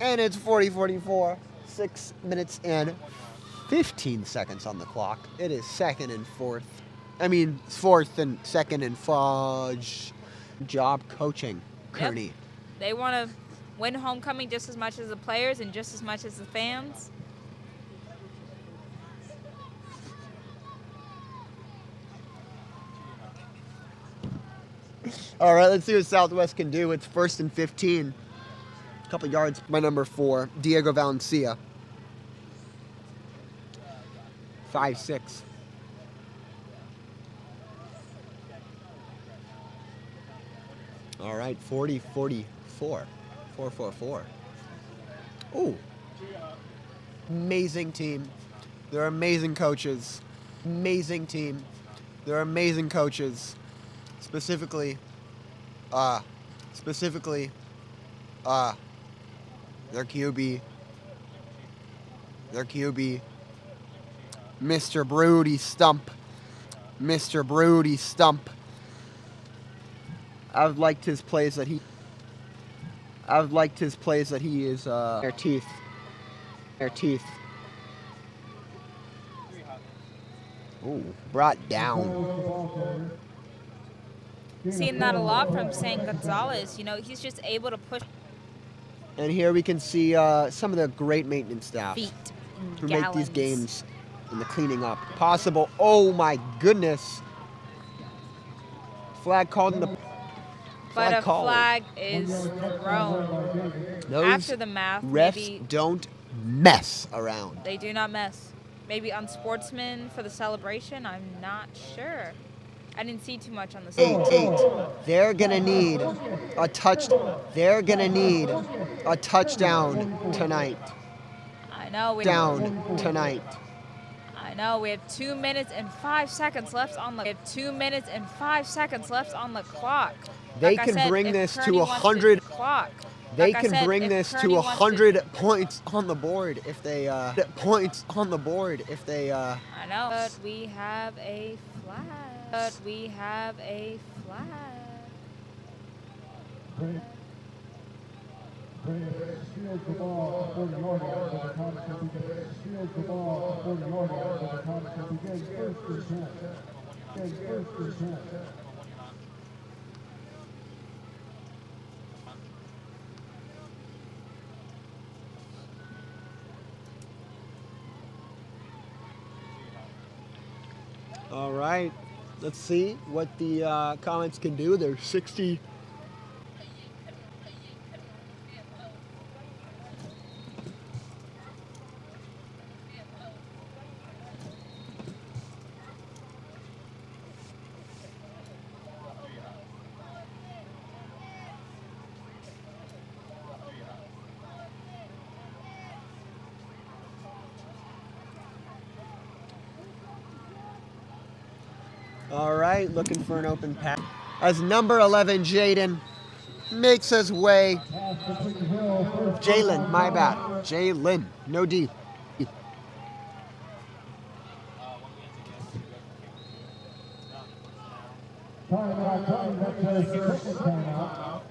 and it's 40-44, 6 minutes and 15 seconds on the clock. It is second and fourth. I mean, fourth and second and fudge. Job coaching, Kearny.
They want to win homecoming just as much as the players and just as much as the fans.
All right, let's see what Southwest can do. It's first and 15. A couple yards by number 4, Diego Valencia. 5'6". All right, 40-44. 4-4-4. Ooh. Amazing team. They're amazing coaches. Amazing team. They're amazing coaches. Specifically, their QB. Their QB. Mr. Broody Stump. Mr. Broody Stump. I've liked his plays that he is their teeth. Ooh, brought down.
Seeing that a lot from San Gonzalez. You know, he's just able to push
And here we can see some of the great maintenance staff
feet in
who
gallons.
make these games and the cleaning up possible. Oh my goodness. Flag called in the
But a
called.
flag is thrown.
Those
After the math,
refs
maybe
don't mess around.
they do not mess. Maybe unsportsman for the celebration. I'm not sure. I didn't see too much on the side.
8-8. They're gonna need a They're gonna need a touchdown tonight.
I know.
Tonight.
I know. We have 2 minutes and 5 seconds left on the. We have 2 minutes and 5 seconds left on the clock.
They
Like I
can
said,
bring
if
this to
Kearny wants
100.
Clock.
They
Like I
can
said,
bring
if
this
Kearny
to
wants
100 points on the board if they points on the board if they
I know. But we have a flag.
Shields the ball 40-yard line for the Komets will begin. Shields the ball 40-yard line for the Komets will begin. First and 10. First and 10.
All right, let's see what the Komets can do. They're 60. All right, looking for an open pass. As number 11, Jaden, makes his way. Jalen, my bad. Jalen, no D.
Timeout.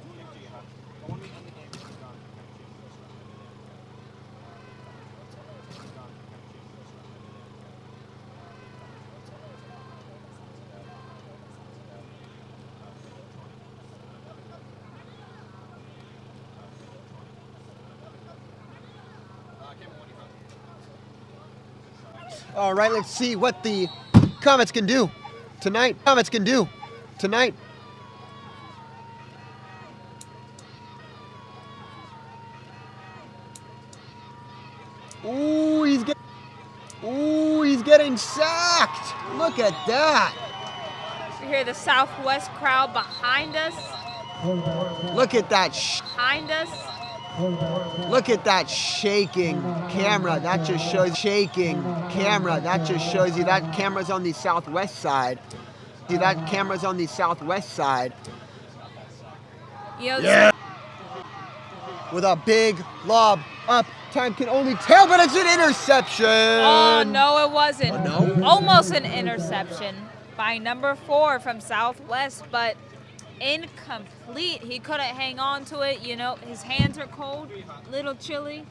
All right, let's see what the Komets can do tonight. Ooh, he's getting sacked. Look at that.
We hear the Southwest crowd behind us.
Look at that.
Behind us.
Look at that shaking camera. That just shows shaking camera. That just shows you that camera's on the southwest side. See, that camera's on the southwest side.
You know,
Yeah. With a big lob up. Time can only tell, but it's an interception.
Oh, no, it wasn't.
Oh, no?
Almost an interception by number 4 from Southwest, but incomplete. He couldn't hang on to it. You know, his hands are cold, little chilly.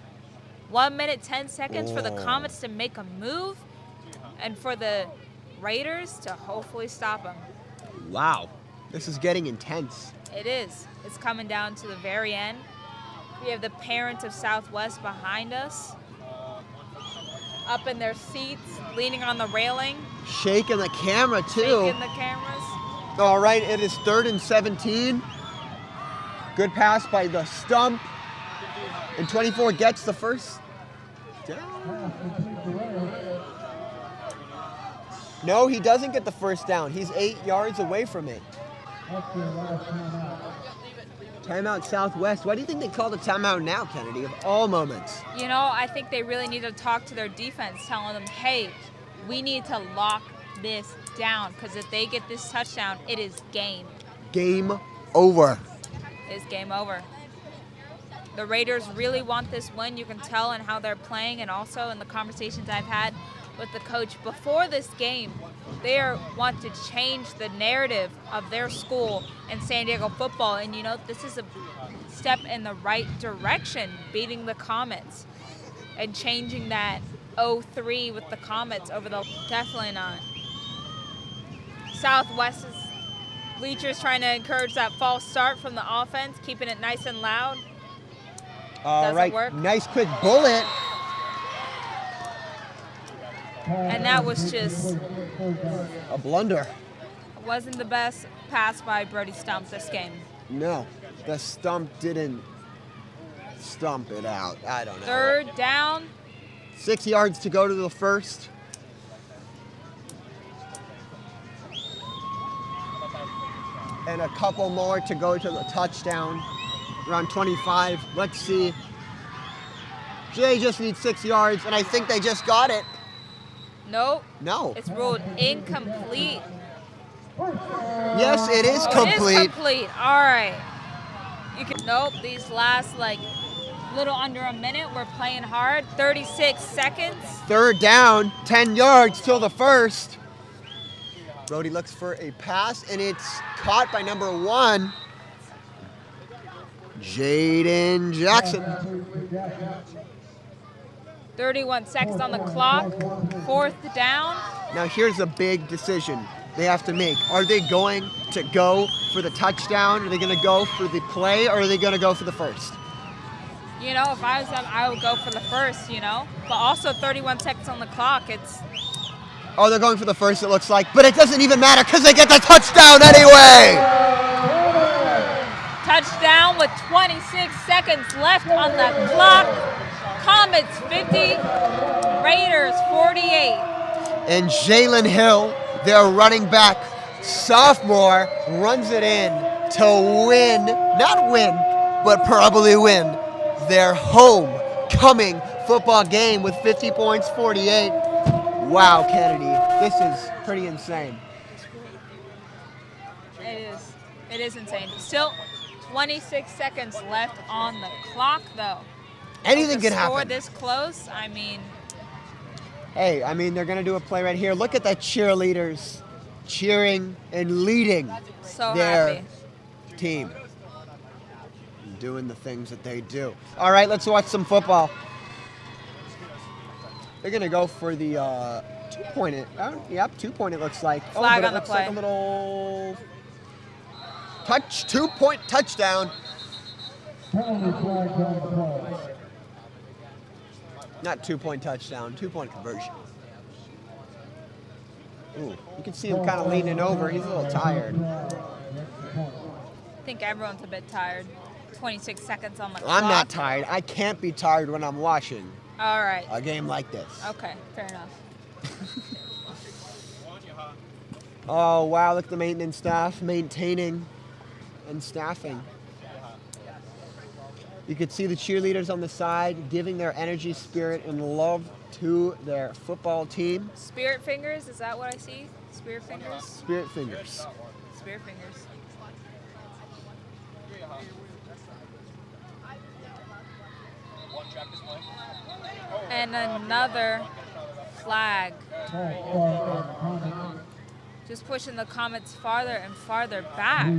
1 minute, 10 seconds for the Komets to make a move and for the Raiders to hopefully stop him.
Wow. This is getting intense.
It is. It's coming down to the very end. We have the parents of Southwest behind us, up in their seats, leaning on the railing,
Shaking the camera, too.
shaking the cameras.
All right, it is 3rd and 17. Good pass by the stump. And 24 gets the first down. No, he doesn't get the first down. He's 8 yards away from it. Timeout Southwest. Why do you think they called a timeout now, Kennedy, of all moments?
You know, I think they really need to talk to their defense, telling them, hey, we need to lock this down, because if they get this touchdown, it is game.
Game over.
It's game over. The Raiders really want this win. You can tell in how they're playing, and also in the conversations I've had with the coach before this game. They want to change the narrative of their school and San Diego football. And, you know, this is a step in the right direction, beating the Komets and changing that 0-3 with the Komets over the... Definitely not. Southwest's bleachers trying to encourage that false start from the offense, keeping it nice and loud.
All
Doesn't
right,
work.
nice quick bullet.
And that was just,
A blunder.
wasn't the best pass by Brody Stump this game.
No, the stump didn't stump it out. I don't know.
3rd down.
6 yards to go to the first. And a couple more to go to the touchdown. Around 25. Let's see. Jay just needs 6 yards, and I think they just got it.
Nope.
No.
It's ruled incomplete.
Yes, it is complete.
It is complete. All right. Nope. These last like little under a minute. We're playing hard. 36 seconds.
3rd down, 10 yards till the first. Brody looks for a pass, and it's caught by number 1, Jaden Jackson.
31 seconds on the clock. 4th down.
Now here's a big decision they have to make. Are they going to go for the touchdown? Are they going to go for the play, or are they going to go for the first?
You know, if I was them, I would go for the first, you know. But also 31 seconds on the clock. It's
Oh, they're going for the first, it looks like. But it doesn't even matter because they get the touchdown anyway.
touchdown with 26 seconds left on the clock. Komets 50, Raiders 48.
And Jalen Hill, their running back, sophomore, runs it in to win, not win, but probably win their homecoming football game with 50 points, 48. Wow, Kennedy, this is pretty insane.
It is insane. Still 26 seconds left on the clock, though.
Anything can
Score
happen.
this close, I mean.
Hey, they're going to do a play right here. Look at the cheerleaders cheering and leading
So
their
happy.
team. Doing the things that they do. All right, let's watch some football. They're going to go for the 2-point. Yep, 2-point it looks like.
Flag
but
on
it
the
looks
play.
like a little 2-point touchdown. Not 2-point touchdown, 2-point conversion. Ooh, you can see him kind of leaning over. He's a little tired.
I think everyone's a bit tired. 26 seconds on the clock.
I'm not tired. I can't be tired when I'm watching
All right.
a game like this.
Okay, fair enough.
Oh, wow, look at the maintenance staff maintaining and staffing. You could see the cheerleaders on the side giving their energy, spirit, and love to their football team.
Spirit fingers, is that what I see? Spirit fingers?
Spirit fingers.
Spirit fingers. And another flag. Just pushing the Komets farther and farther back.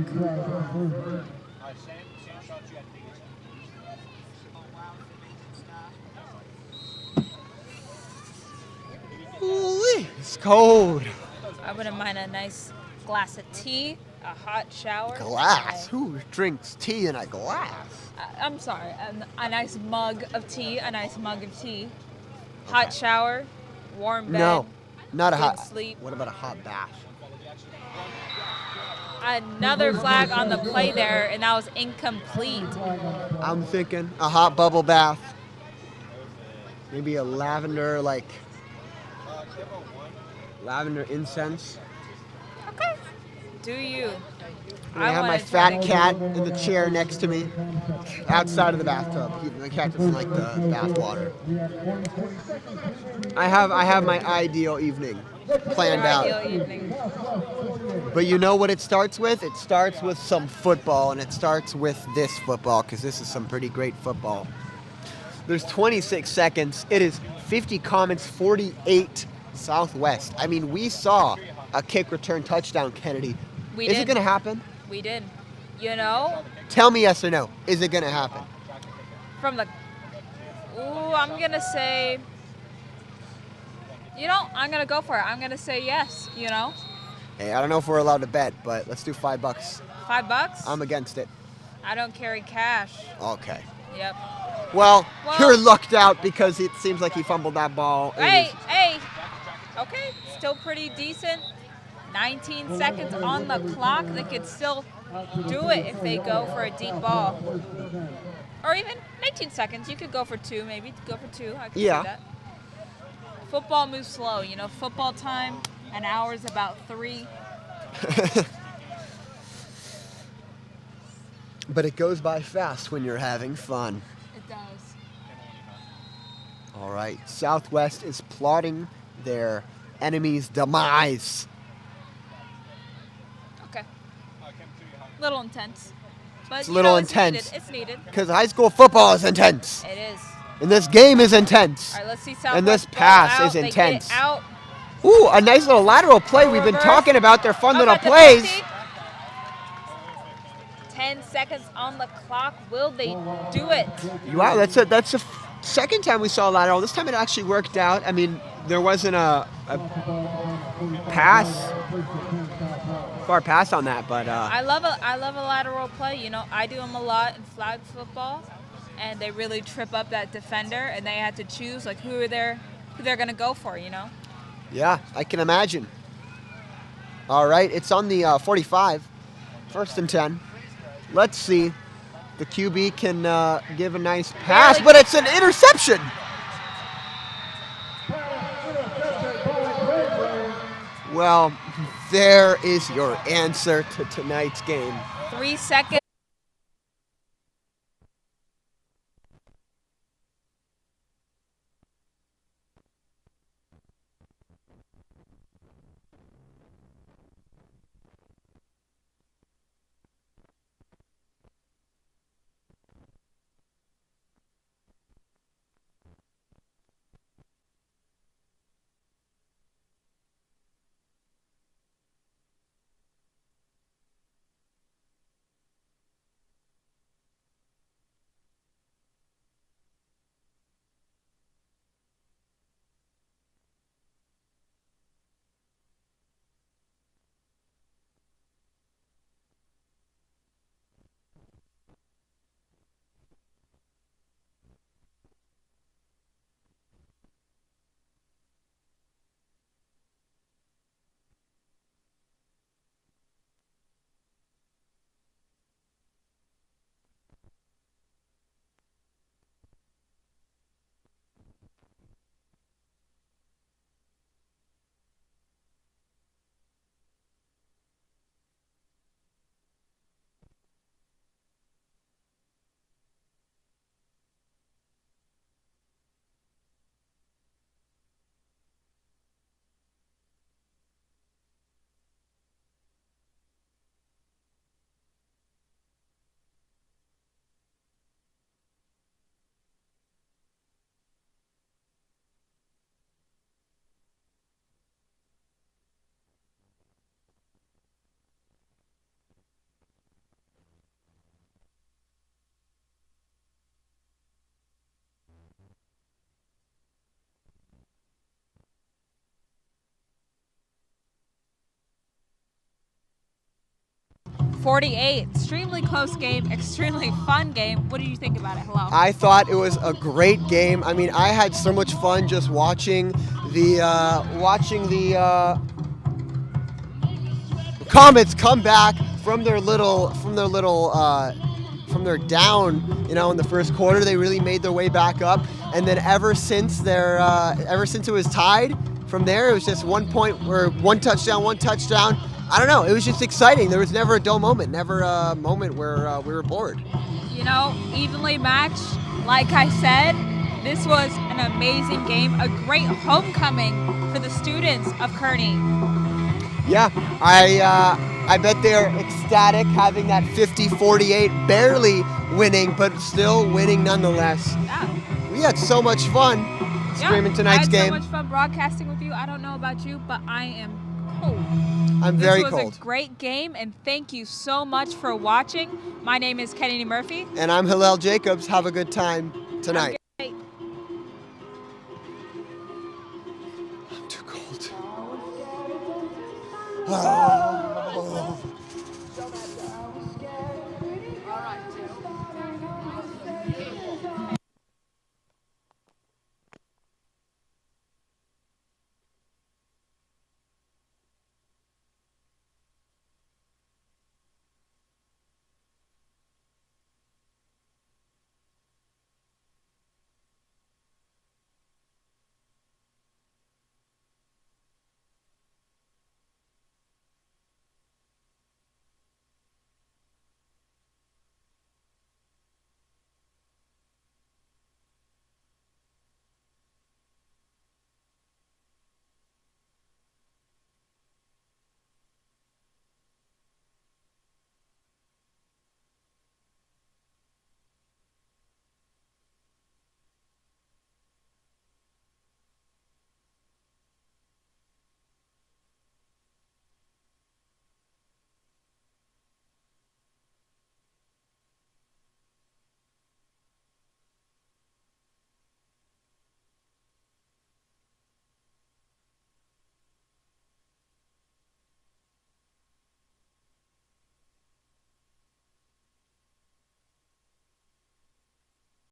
Ooh, it's cold.
I wouldn't mind a nice glass of tea, a hot shower.
Glass? Who drinks tea in a glass?
I'm sorry, a nice mug of tea, Hot shower, warm bed.
No, not a
good
hot.
sleep.
What about a hot bath?
Another flag on the play there, and that was incomplete.
I'm thinking a hot bubble bath. Maybe a lavender incense.
Okay. Do you?
I have my
wanna try
fat
to-
cat in the chair next to me, outside of the bathtub. The cat doesn't like the bath water. I have my ideal evening planned out.
Ideal evening.
But you know what it starts with? It starts with some football, and it starts with this football, because this is some pretty great football. There's 26 seconds. It is 50 Komets, 48 Southwest. We saw a kick return touchdown, Kennedy. Is it going to happen?
We did. You know,
Tell me yes or no. Is it going to happen?
from the. Ooh, I'm going to say. I'm going to go for it. I'm going to say yes,
Hey, I don't know if we're allowed to bet, but let's do $5.
$5?
I'm against it.
I don't carry cash.
Okay.
Yep.
Well,
Well-
you're lucked out because it seems like he fumbled that ball. It
Hey,
is-
hey. Okay, still pretty decent. 19 seconds on the clock. They could still do it if they go for a deep ball. Or even 19 seconds. You could go for 2, maybe. Go for 2. I could
Yeah.
see that. Football moves slow. You know, football time, an hour is about 3.
But it goes by fast when you're having fun.
It does.
All right. Southwest is plotting their enemy's demise.
Okay. Little intense. But
It's a
you
little
know,
intense.
It's needed.
Because high school football is intense.
It is.
And this game is intense.
All right, let's see Southwest.
And this
ball
pass
out.
is
They get
intense.
it out.
Ooh, a nice little lateral play. We've been
Reverse.
talking about their fun
How
little
about the
plays.
50? 10 seconds on the clock. Will they do it?
Wow, that's the second time we saw a lateral. This time it actually worked out. I mean, there wasn't a far pass on that, but
I love a lateral play. You know, I do them a lot in flag football, and they really trip up that defender, and they have to choose like who they're gonna go for. You know.
yeah, I can imagine. All right, it's on the 45, 1st and 10. Let's see. The QB can give a nice pass,
Barely.
but it's an interception. Well, there is your answer to tonight's game.
3 seconds. .48. Extremely close game. Extremely fun game. What did you think about it? Hello.
I thought it was a great game. I mean, I had so much fun just watching the Komets come back from their down, you know, in the first quarter. They really made their way back up, and then ever since it was tied, from there it was just 1 point or one touchdown. I don't know. It was just exciting. There was never a dull moment, never a moment where we were bored.
You know, evenly matched. Like I said, this was an amazing game. A great homecoming for the students of Kearny.
Yeah, I bet they're ecstatic having that 50-48, barely winning, but still winning nonetheless.
Yeah.
We had so much fun streaming tonight's
I
game.
had so much fun broadcasting with you. I don't know about you, but I am cold.
I'm very
This was
cold.
a great game, and thank you so much for watching. My name is Kearny Murphy.
And I'm Hillel Jacobs. Have a good time tonight.
Okay.
I'm too cold. Oh.